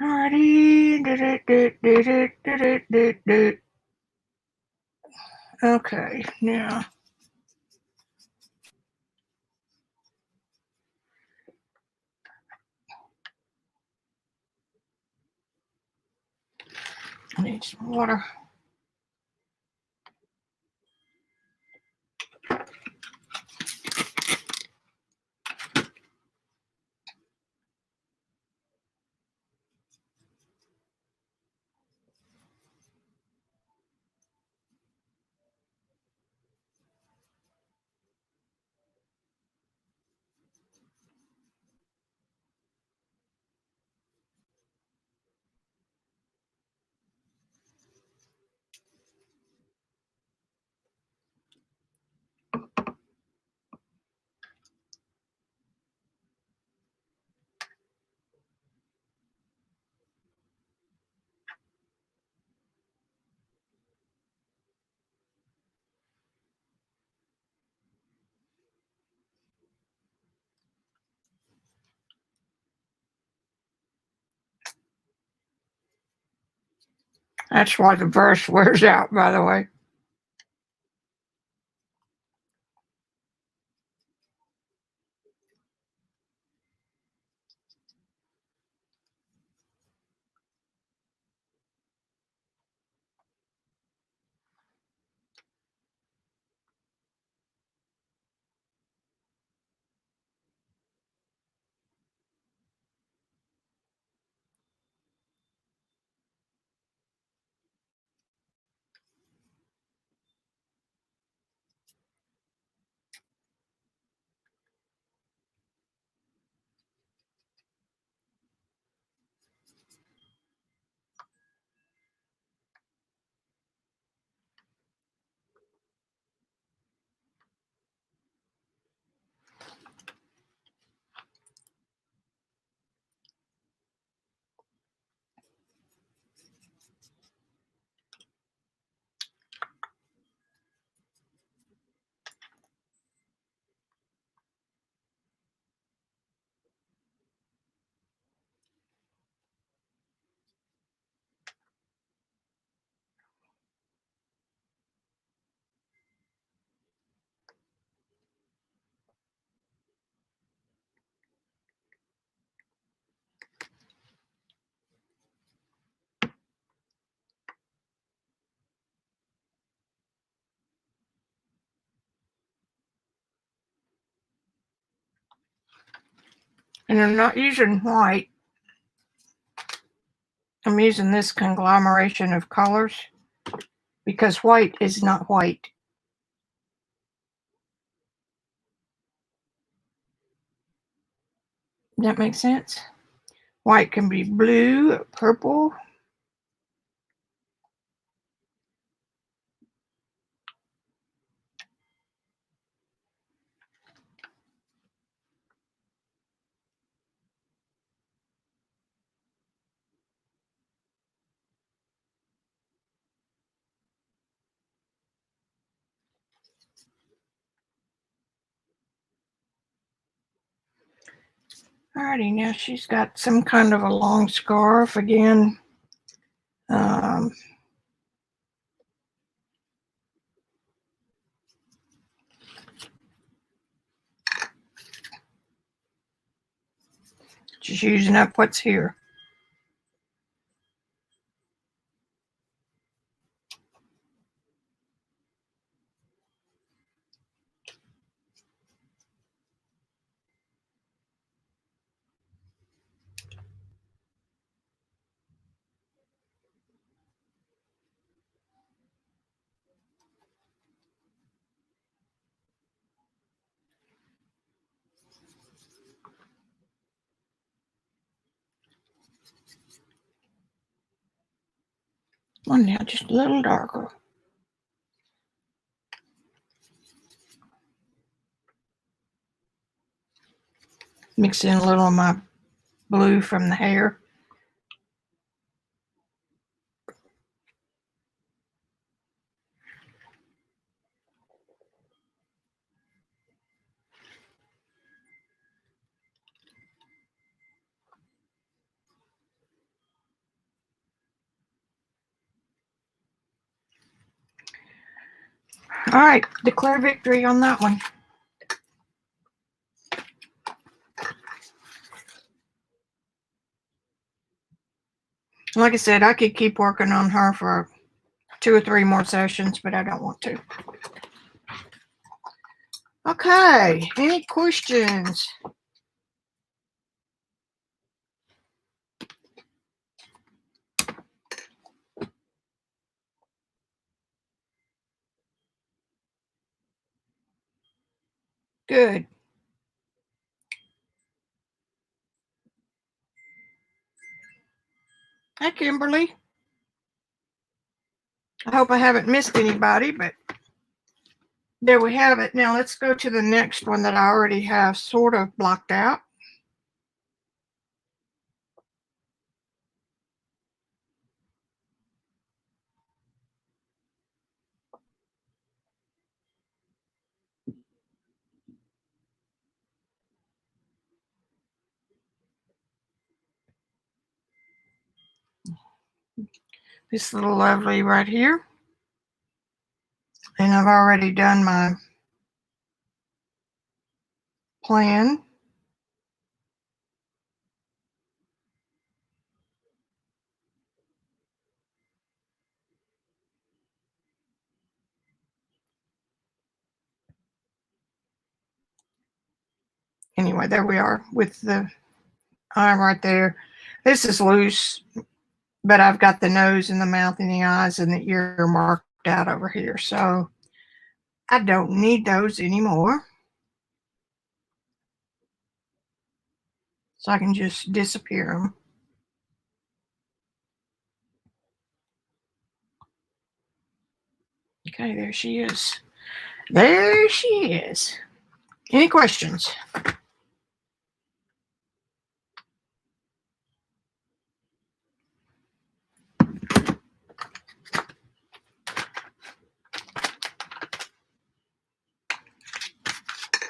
Alrighty. Okay, now I need some water. That's why the brush wears out, by the way. And I'm not using white. I'm using this conglomeration of colors because white is not white. Does that make sense? White can be blue, purple. Alrighty, now she's got some kind of a long scarf again. Just using up what's here. One now, just a little darker. Mix in a little of my blue from the hair. All right, declare victory on that one. Like I said, I could keep working on her for 2 or 3 more sessions, but I don't want to. Okay, any questions? Good. Hi, Kimberly. I hope I haven't missed anybody, but there we have it. Now let's go to the next one that I already have sort of blocked out. This little lovely right here. And I've already done my plan. Anyway, there we are with the arm right there. This is loose, but I've got the nose and the mouth and the eyes and the ear marked out over here. So I don't need those anymore. So I can just disappear them. Okay, there she is. There she is. Any questions?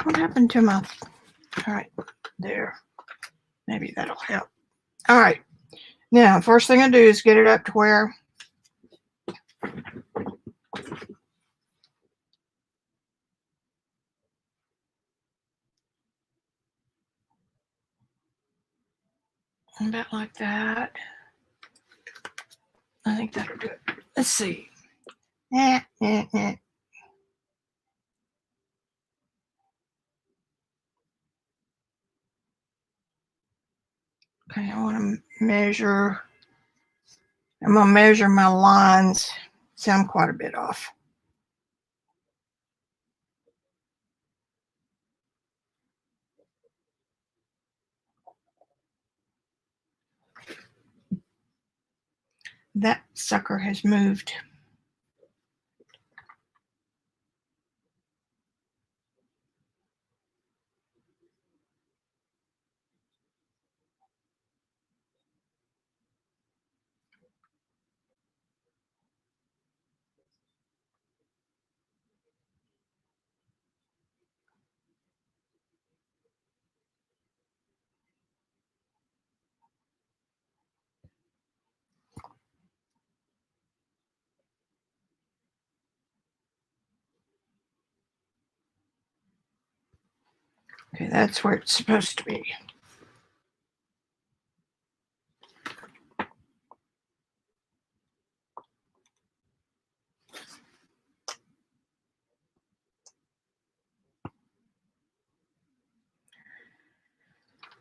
What happened to my... All right, there. Maybe that'll help. All right. Now, first thing I do is get it up to where about like that. I think that'll do it. Let's see. Okay, I want to measure. I'm going to measure my lines. See, I'm quite a bit off. That sucker has moved. Okay, that's where it's supposed to be.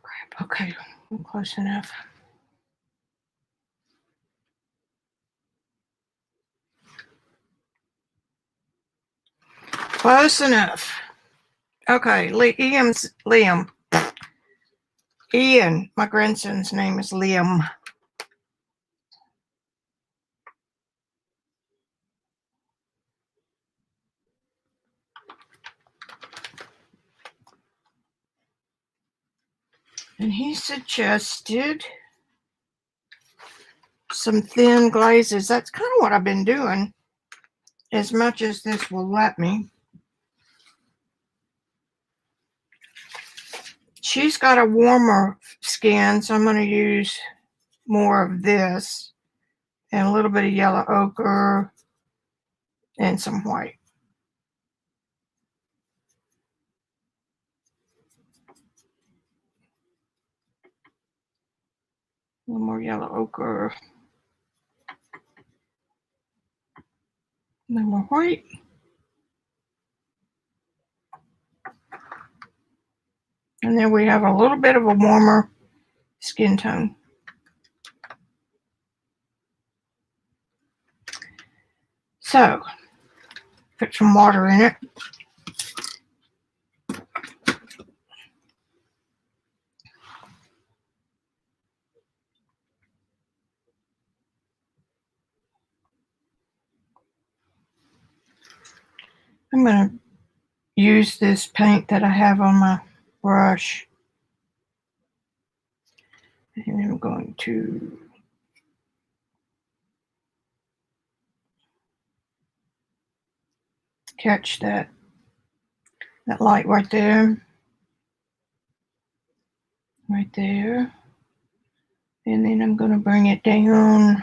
Crap, okay, I'm close enough. Close enough. Okay, Liam. Ian, my grandson's name is Liam. And he suggested some thin glazes. That's kind of what I've been doing, as much as this will let me. She's got a warmer skin, so I'm going to use more of this and a little bit of yellow ochre and some white. A little more yellow ochre. A little more white. And then we have a little bit of a warmer skin tone. So, put some water in it. I'm going to use this paint that I have on my brush. And I'm going to catch that light right there. Right there. And then I'm going to bring it down.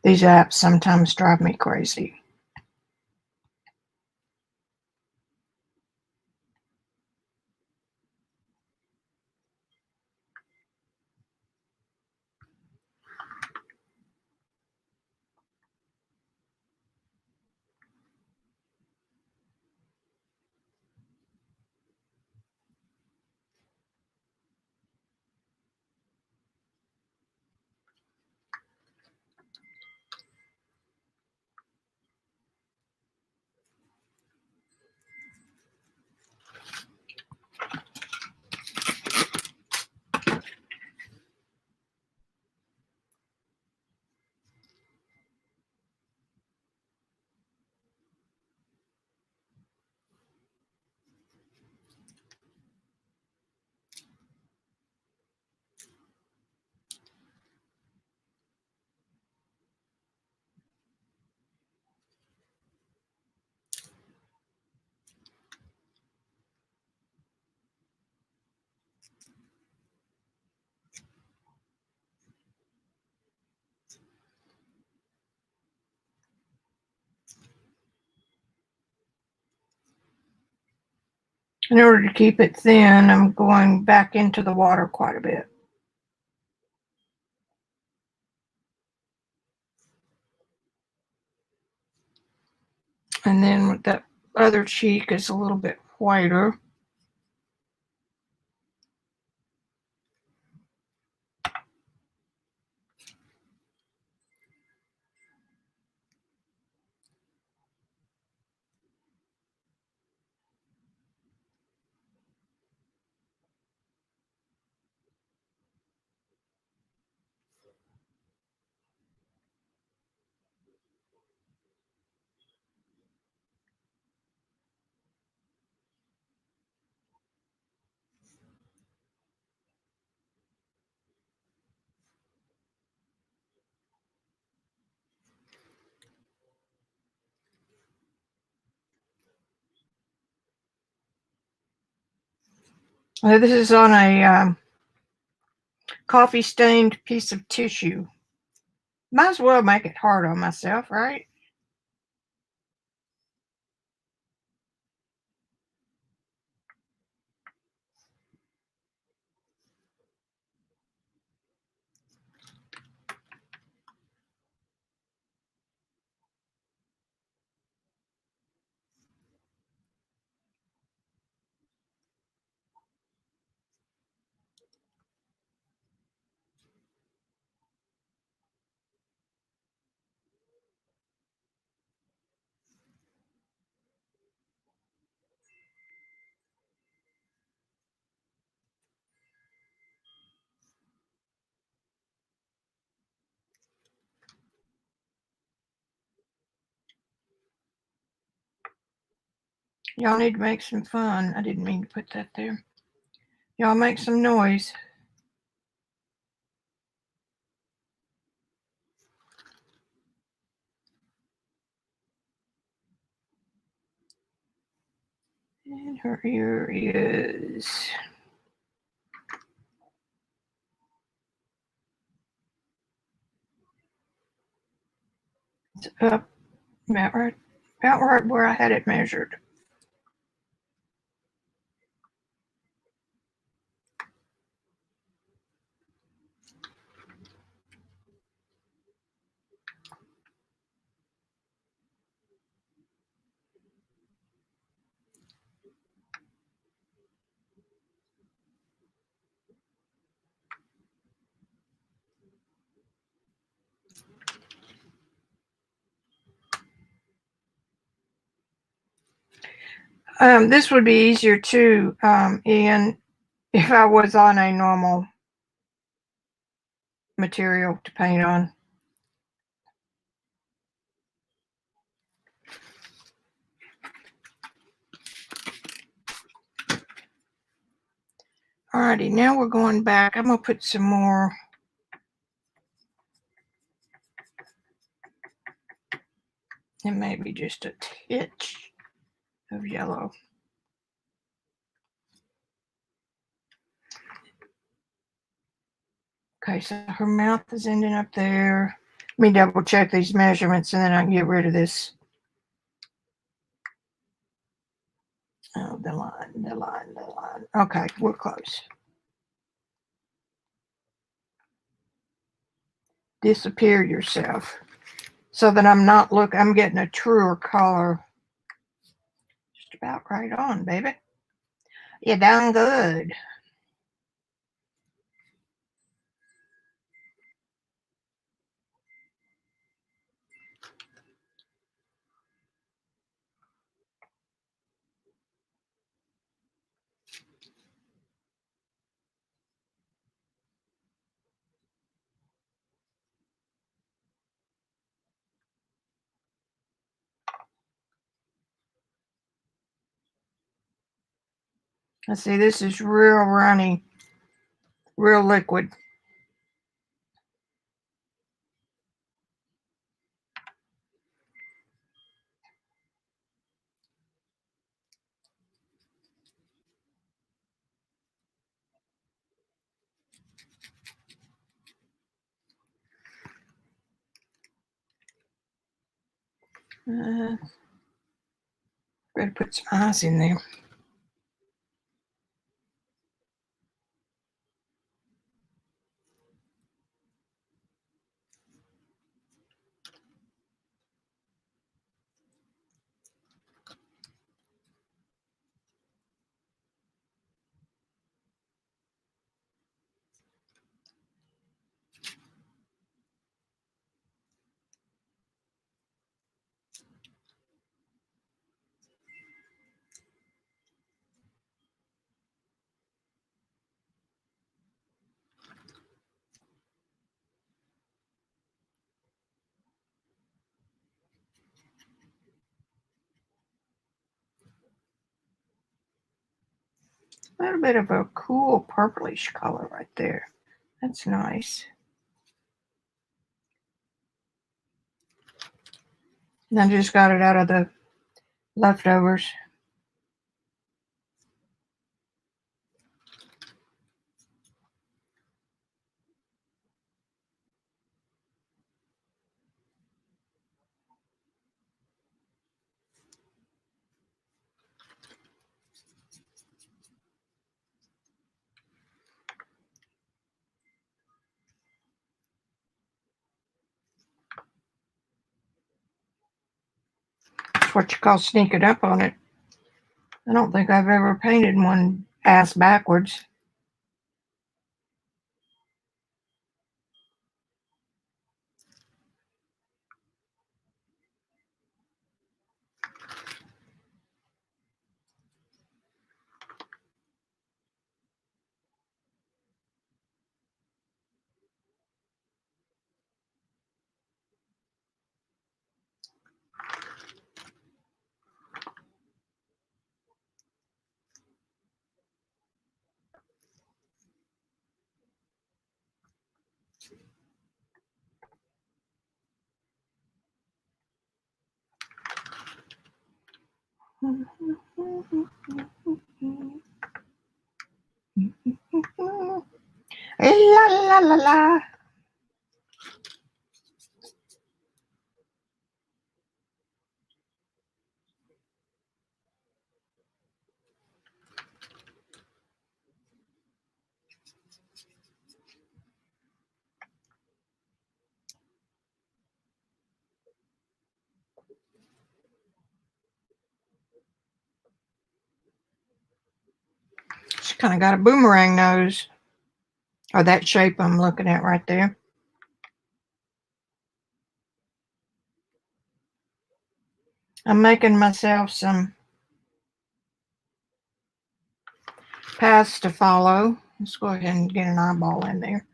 These apps sometimes drive me crazy. In order to keep it thin, I'm going back into the water quite a bit. And then with that other cheek is a little bit whiter. This is on a coffee stained piece of tissue. Might as well make it hard on myself, right? Y'all need to make some fun. I didn't mean to put that there. Y'all make some noise. And her ear is up about right where I had it measured. This would be easier too, Ian, if I was on a normal material to paint on. Alrighty, now we're going back. I'm gonna put some more and maybe just a titch of yellow. Okay, so her mouth is ending up there. Let me double check these measurements and then I can get rid of this. Oh, the line. Okay, we're close. Disappear yourself so that I'm getting a truer color. Just about right on, baby. You done good. Let's see, this is real runny, real liquid. Better put some eyes in there. A little bit of a cool purplish color right there. That's nice. And I just got it out of the leftovers. That's what you call sneaking up on it. I don't think I've ever painted one ass backwards. La la la la. She kind of got a boomerang nose. Or that shape I'm looking at right there. I'm making myself some paths to follow. Let's go ahead and get an eyeball in there.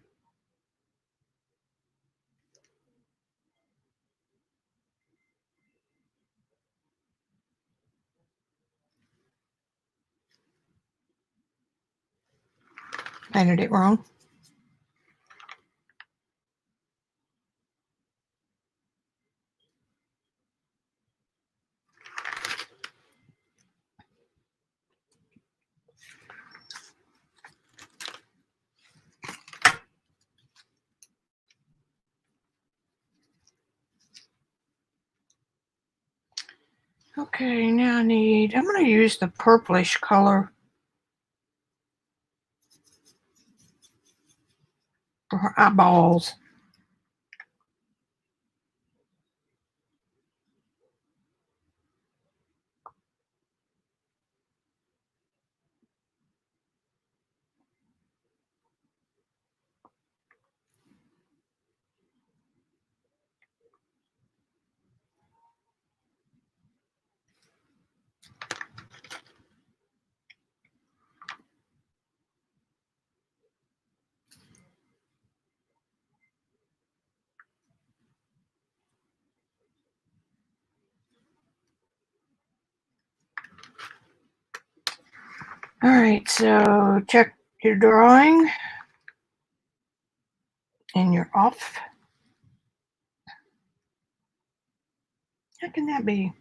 Painted it wrong. Okay, now I'm going to use the purplish color for her eyeballs. All right, so check your drawing and you're off. How can that be?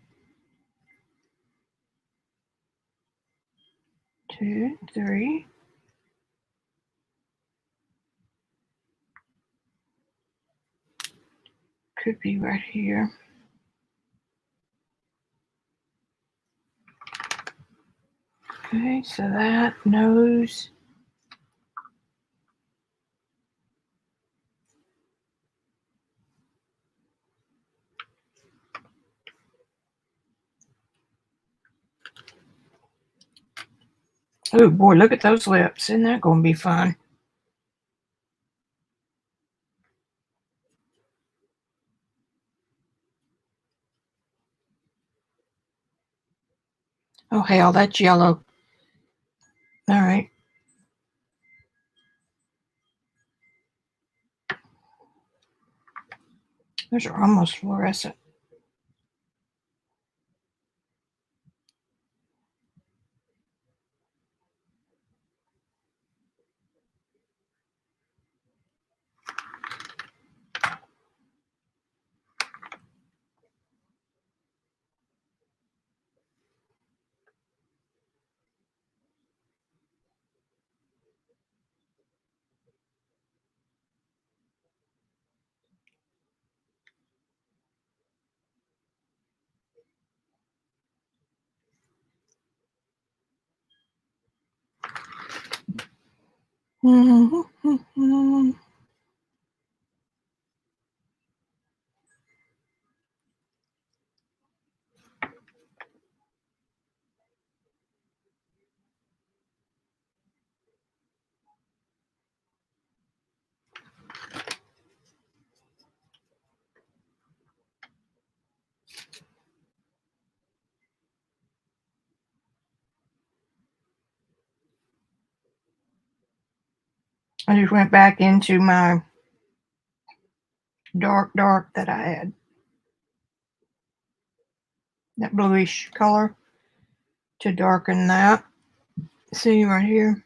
2, 3. Could be right here. Okay, so that nose. Oh boy, look at those lips. Isn't that going to be fun? Oh hell, that's yellow. All right. Those are almost fluorescent. I just went back into my dark that I had. That bluish color to darken that. See right here?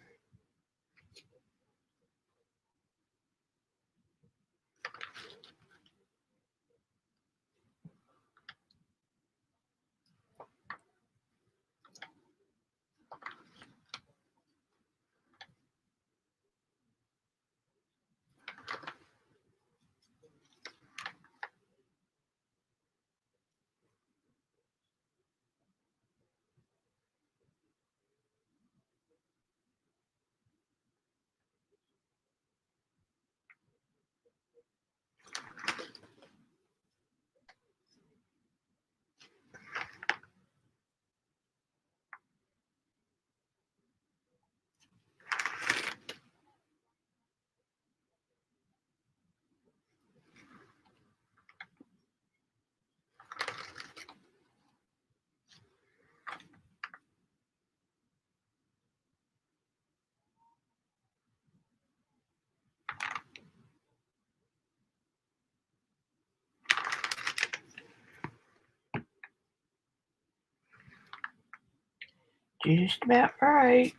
Just about right.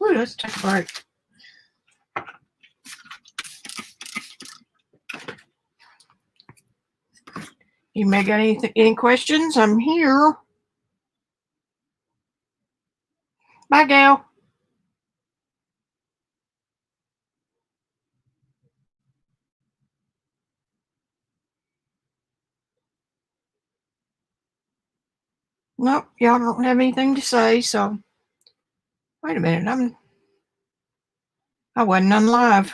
Ooh, let's take a break. You may got any questions? I'm here. Bye, gal. Nope, y'all don't have anything to say, so wait a minute. I wasn't on live.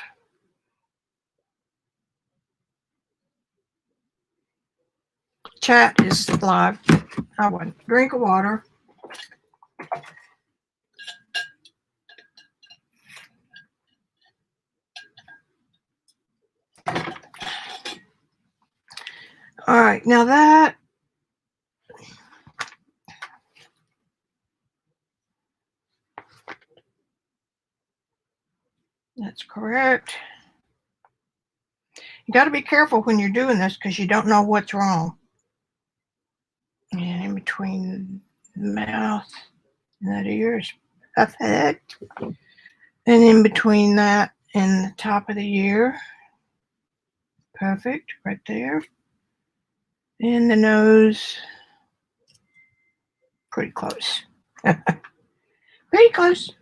Chat is live. I wasn't. Drink of water. All right, now that's correct. You got to be careful when you're doing this because you don't know what's wrong. And in between the mouth and that ear is perfect. And in between that and the top of the ear, perfect, right there. And the nose, pretty close. Pretty close.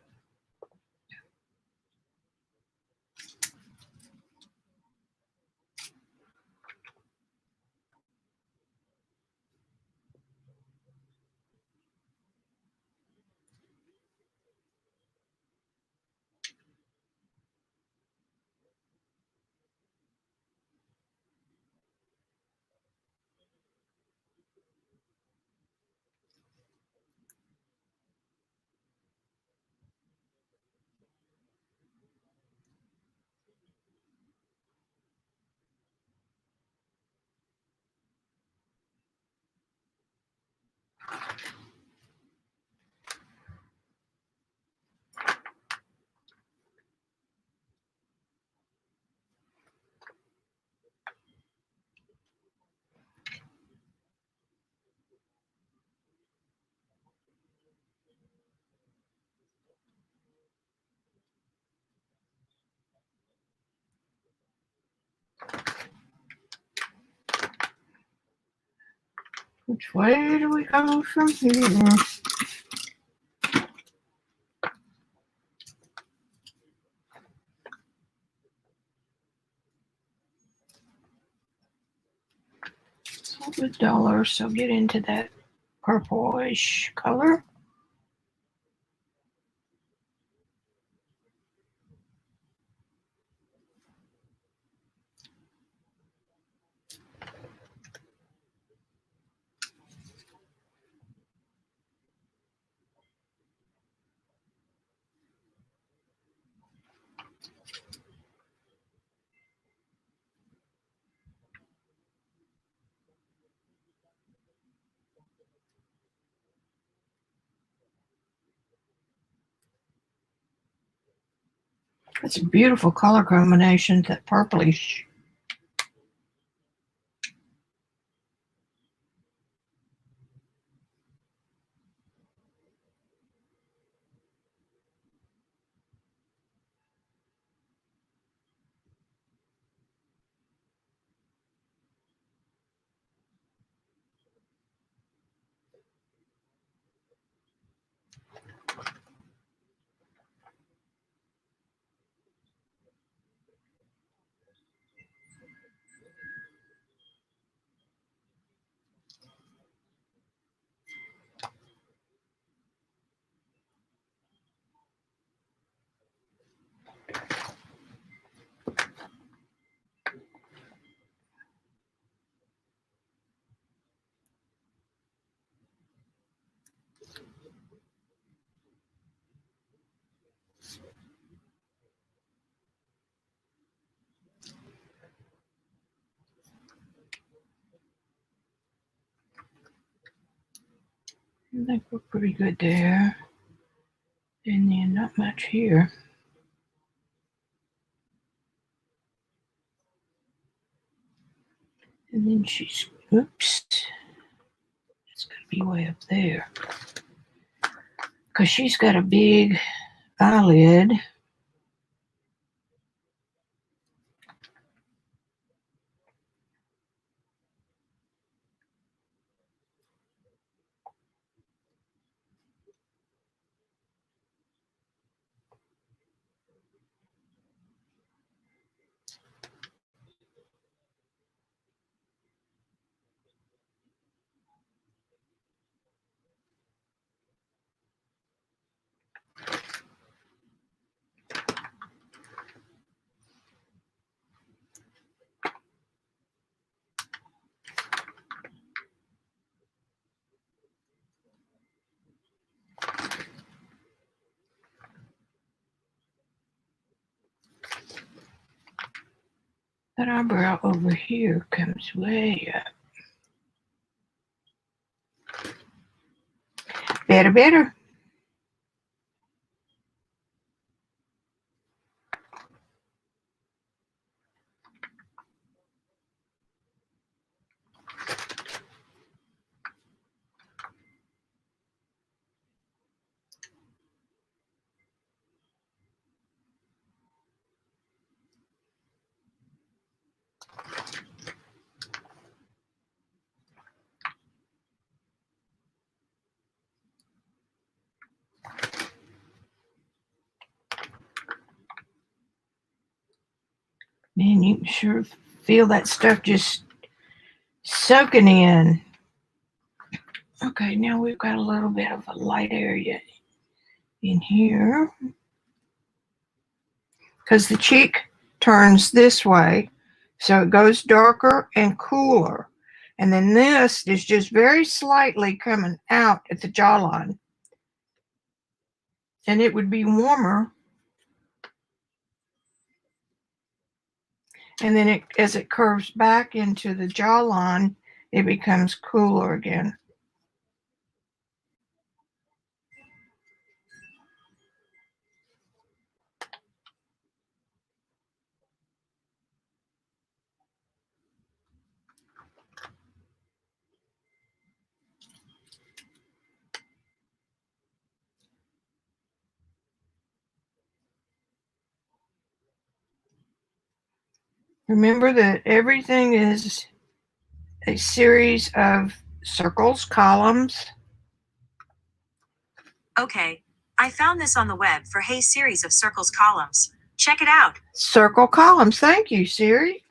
Which way do we go from here? With dollars, so get into that purplish color. It's a beautiful color combination, that purplish. I think we're pretty good there. And then not much here. And then she's, oops, it's going to be way up there. Because she's got a big eyelid. That eyebrow over here comes way up. Better. Man, you can sure feel that stuff just soaking in. Okay, now we've got a little bit of a light area in here. Because the cheek turns this way, so it goes darker and cooler. And then this is just very slightly coming out at the jawline. And it would be warmer. And then as it curves back into the jawline, it becomes cooler again. Remember that everything is a series of circles, columns. Okay, I found this on the web for Hey series of circles columns. Check it out. Circle columns. Thank you, Siri.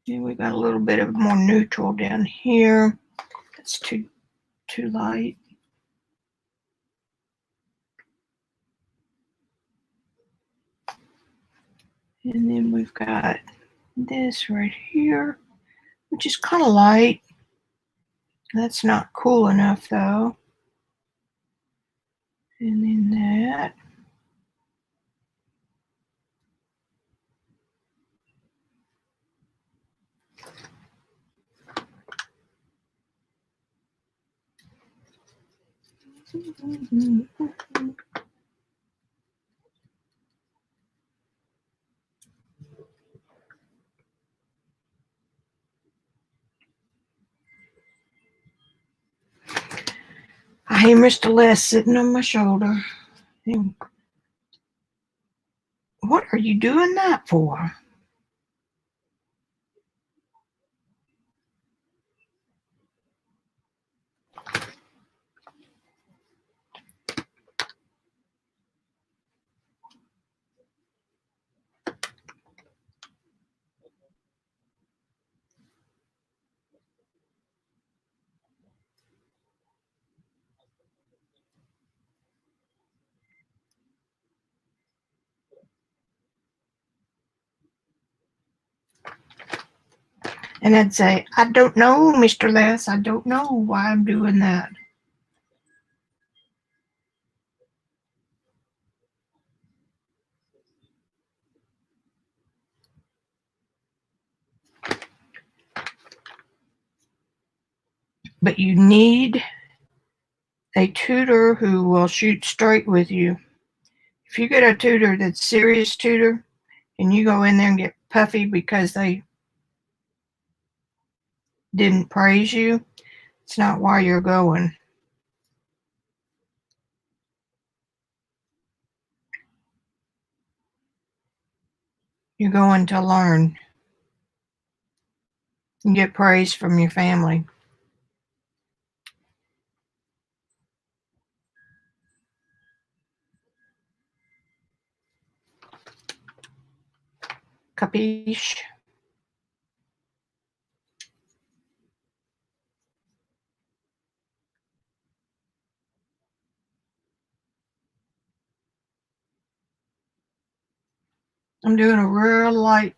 And we got a little bit of more neutral down here. That's too light. And then we've got this right here, which is kind of light. That's not cool enough though. And then that. Hey, Mr. Les sitting on my shoulder. What are you doing that for? And I'd say, I don't know, Mr. Les. I don't know why I'm doing that. But you need a tutor who will shoot straight with you. If you get a tutor that's serious tutor and you go in there and get puffy because they didn't praise you, it's not why you're going. You're going to learn and get praise from your family. Capiche? I'm doing a real light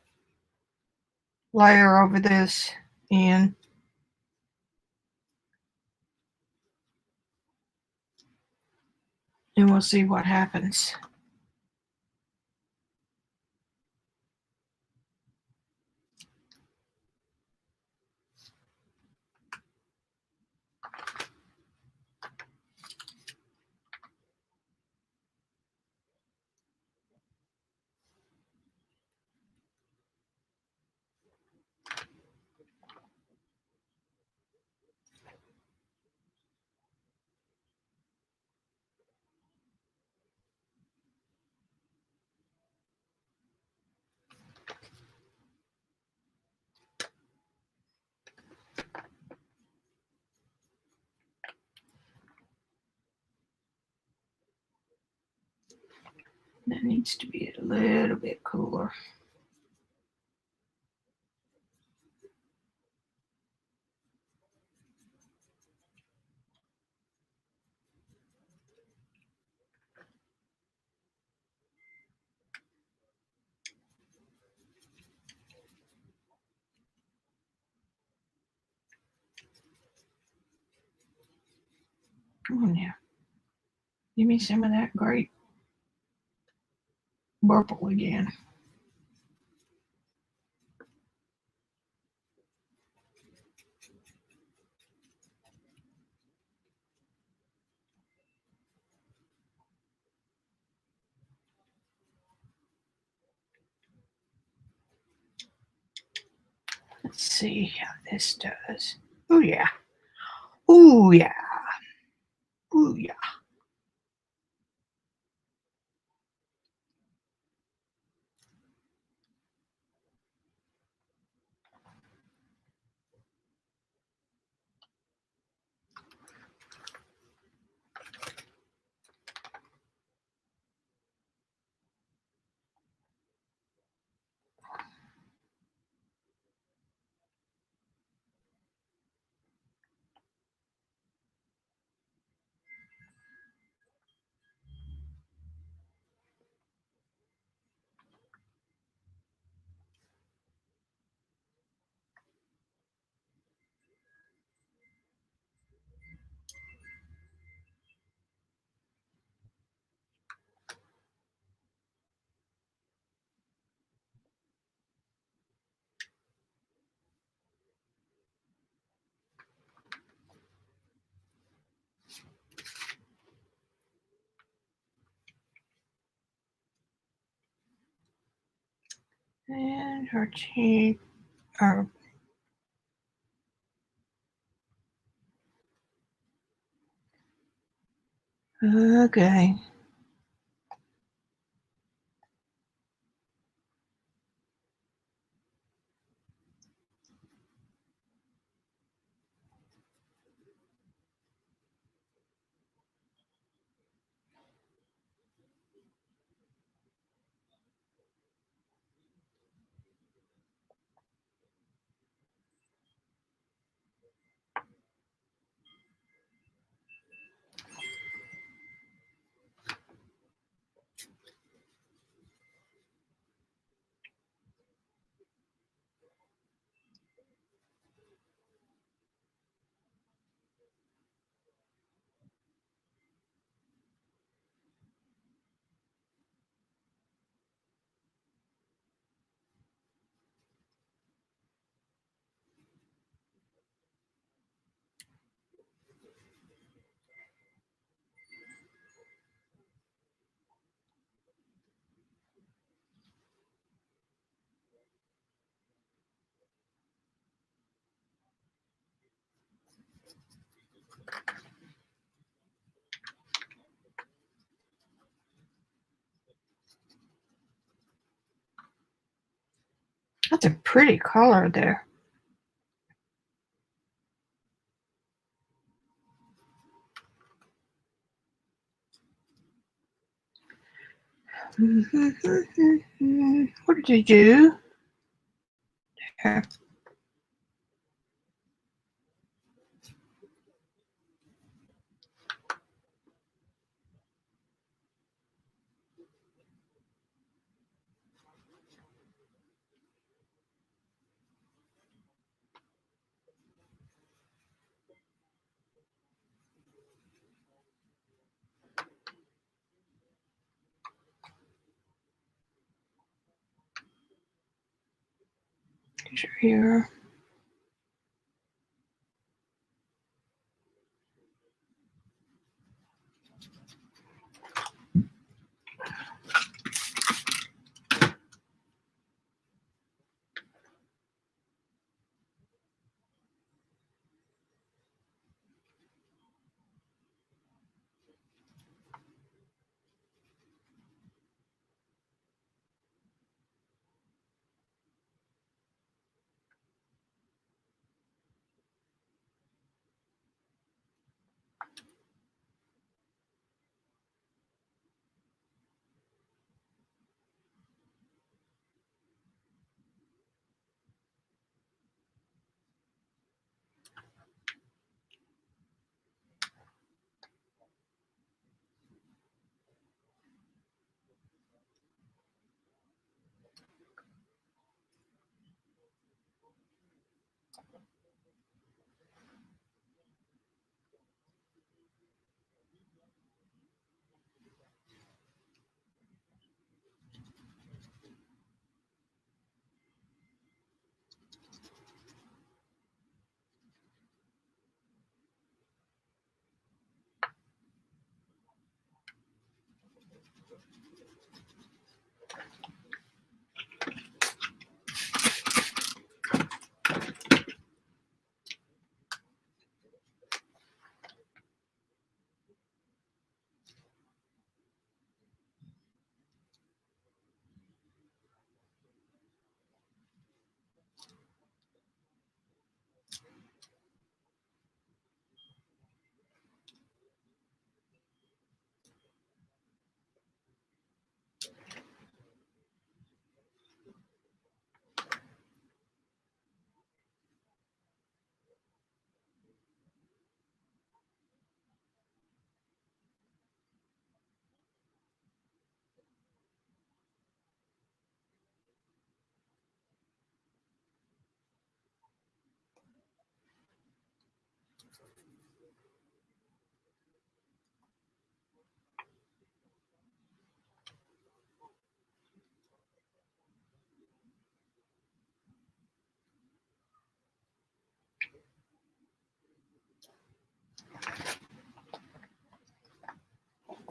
layer over this, and we'll see what happens. That needs to be a little bit cooler. Come on now. Give me some of that great purple again. Let's see how this does. Oh yeah. Oh yeah. Oh yeah. And her cheek, or Okay. That's a pretty color there. What did you do? There. Here.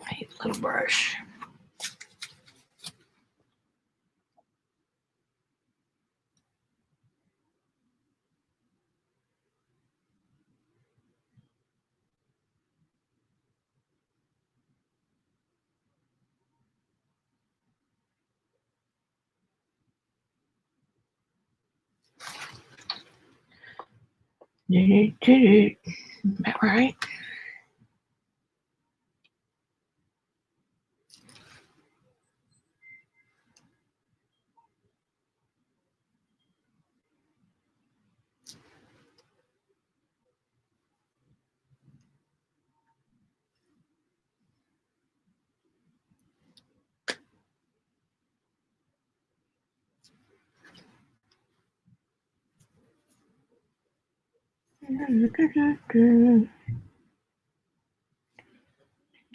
Hey, little brush. That right?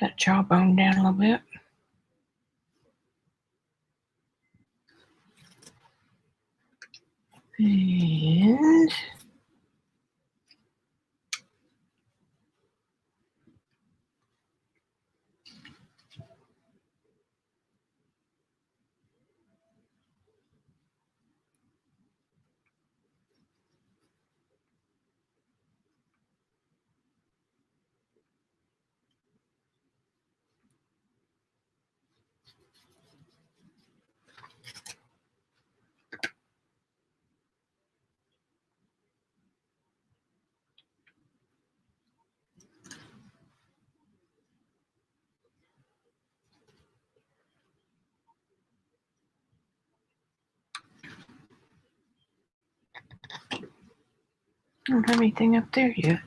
That jawbone down a little bit. And I don't have anything up there yet.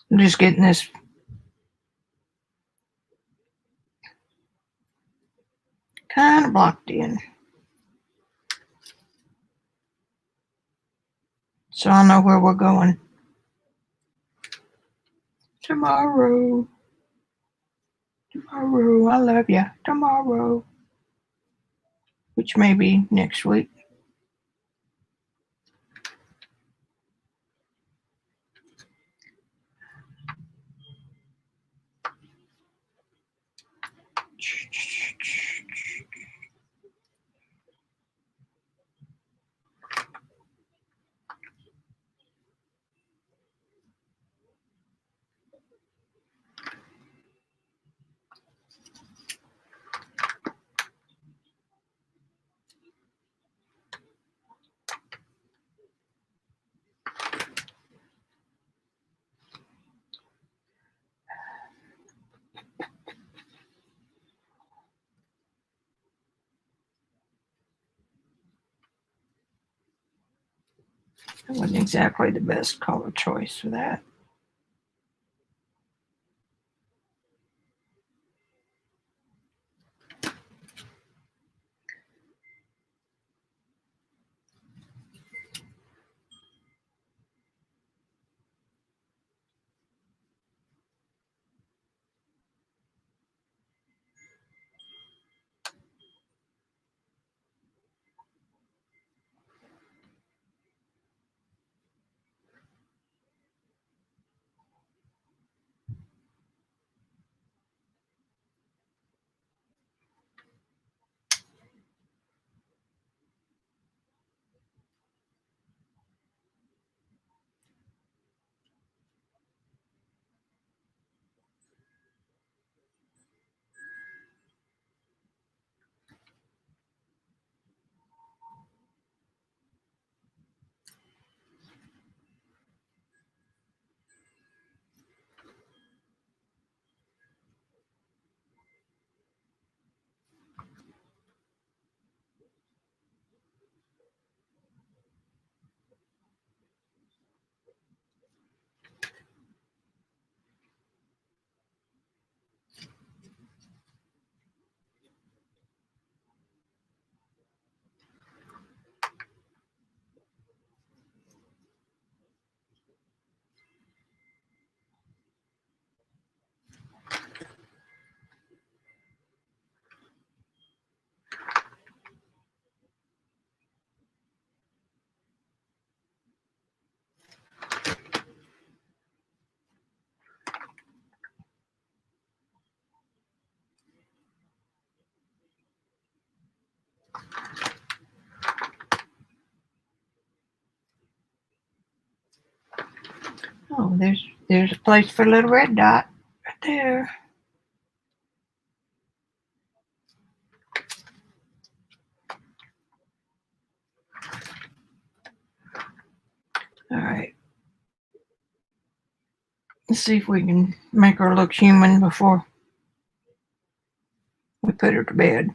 I'm just getting this kind of blocked in, so I know where we're going tomorrow. Tomorrow, I love ya. Tomorrow, which may be next week. That wasn't exactly the best color choice for that. Oh, there's a place for a little red dot right there. All right. Let's see if we can make her look human before we put her to bed.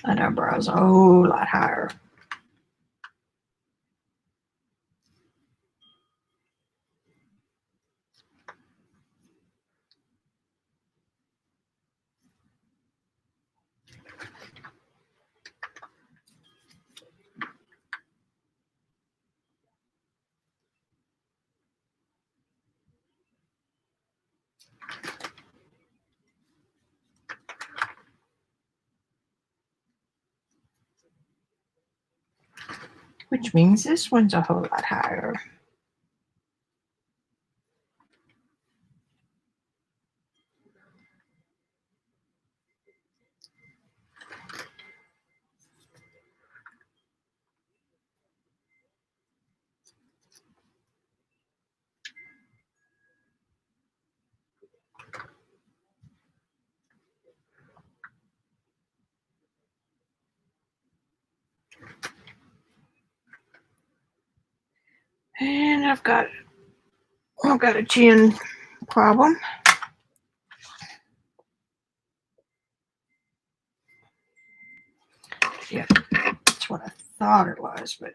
And our brows a whole lot higher. Which means this one's a whole lot higher. And I've got a chin problem. Yeah, that's what I thought it was, but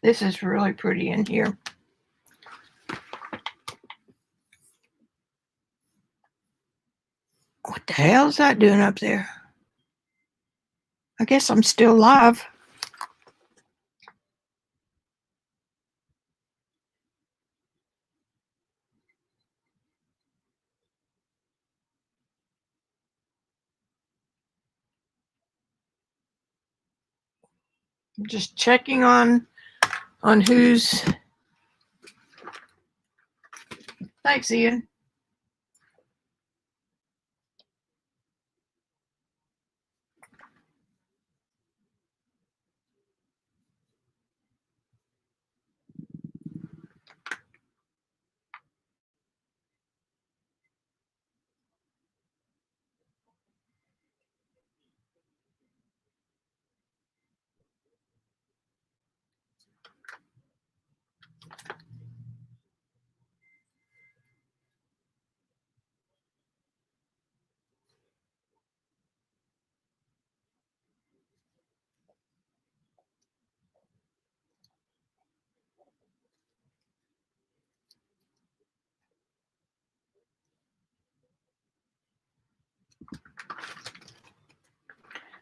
this is really pretty in here. What the hell is that doing up there? I guess I'm still live. I'm just checking on who's. Thanks, Ian.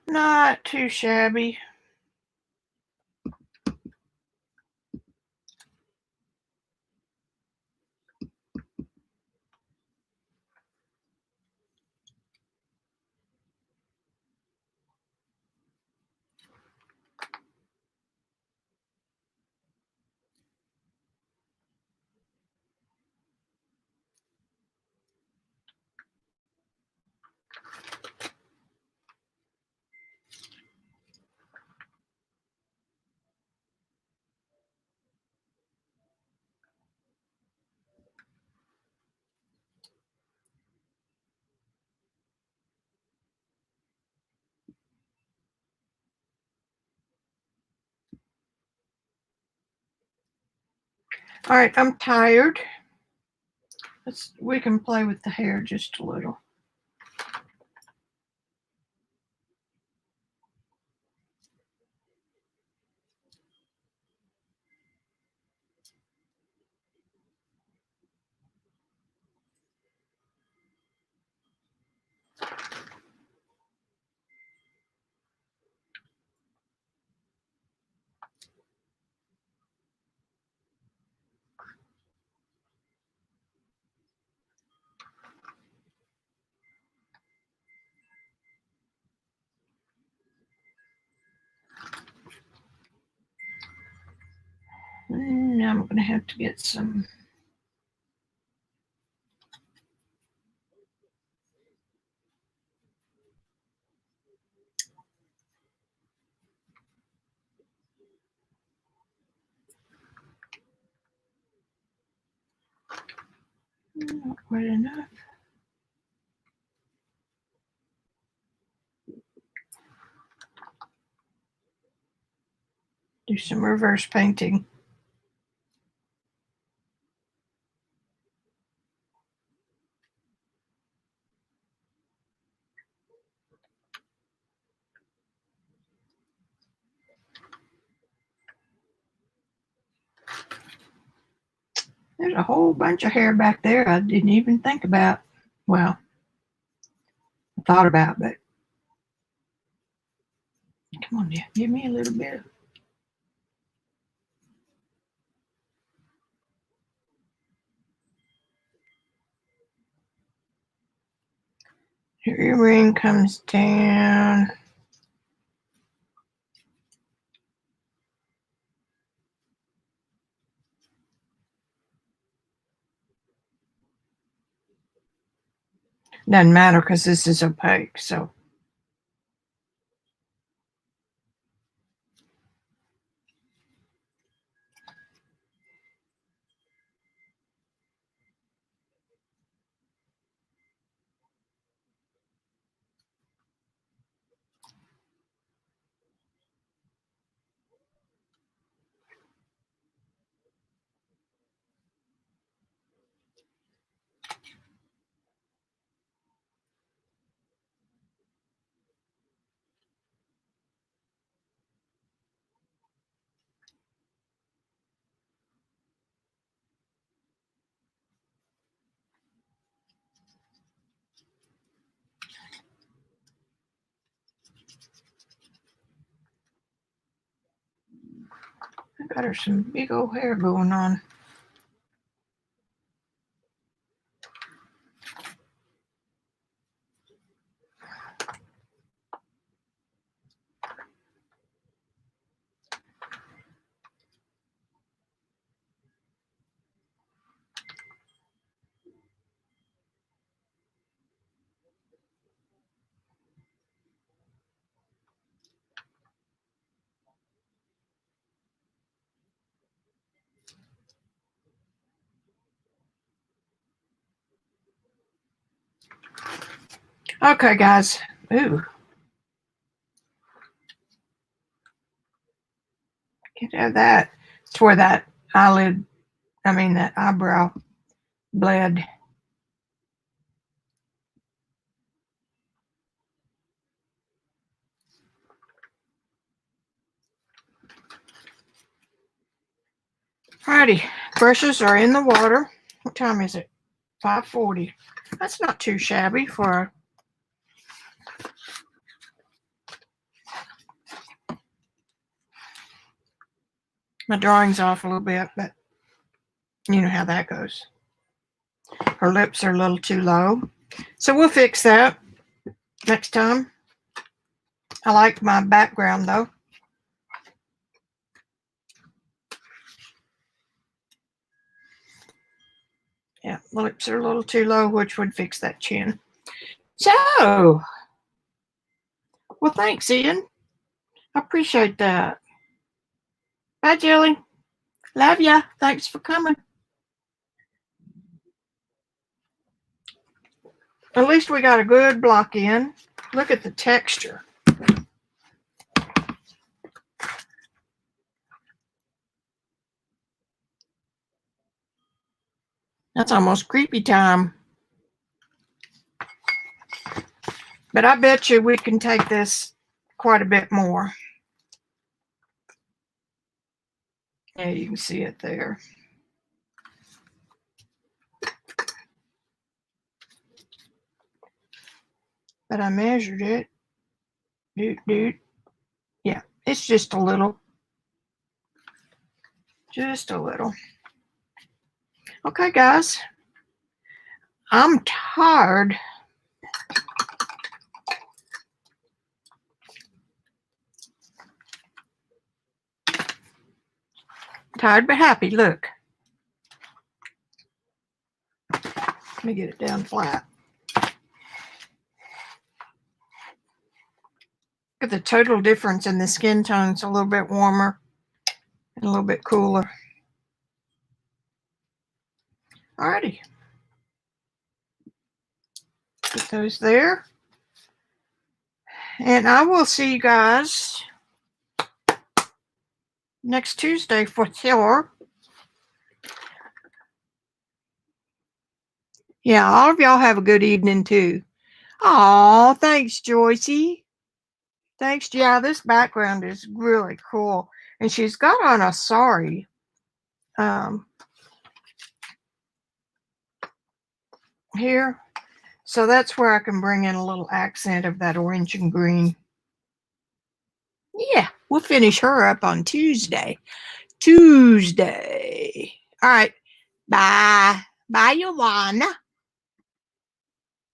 Not too shabby. All right, I'm tired. We can play with the hair just a little. Now I'm going to have to get some. Not quite enough. Do some reverse painting. There's a whole bunch of hair back there I didn't even think about. Well, I thought about, but come on, dear, give me a little bit. Your earring comes down. Doesn't matter because this is opaque, so. I got her some big old hair going on. Okay, guys. Ooh. Can't have that. It's where that that eyebrow bled. Alrighty, brushes are in the water. What time is it? 5:40. That's not too shabby for my drawing's off a little bit, but you know how that goes. Her lips are a little too low. So we'll fix that next time. I like my background though. Yeah, the lips are a little too low, which would fix that chin. So, well, thanks, Ian. I appreciate that. Bye, Jelly. Love ya. Thanks for coming. At least we got a good block in. Look at the texture. That's almost creepy time. But I bet you we can take this quite a bit more. Yeah, you can see it there. But I measured it. Dude. Yeah, it's just a little. Just a little. Okay, guys. I'm tired. Tired but happy. Look. Let me get it down flat. Look at the total difference in the skin tones. A little bit warmer and a little bit cooler. Alrighty. Put those there. And I will see you guys next Tuesday for sure. Yeah, all of y'all have a good evening too. Oh, thanks, Joycey. Thanks. Yeah, this background is really cool. And she's got on a sari. Here. So that's where I can bring in a little accent of that orange and green. Yeah, we'll finish her up on Tuesday. All right. Bye. Bye, Joanna.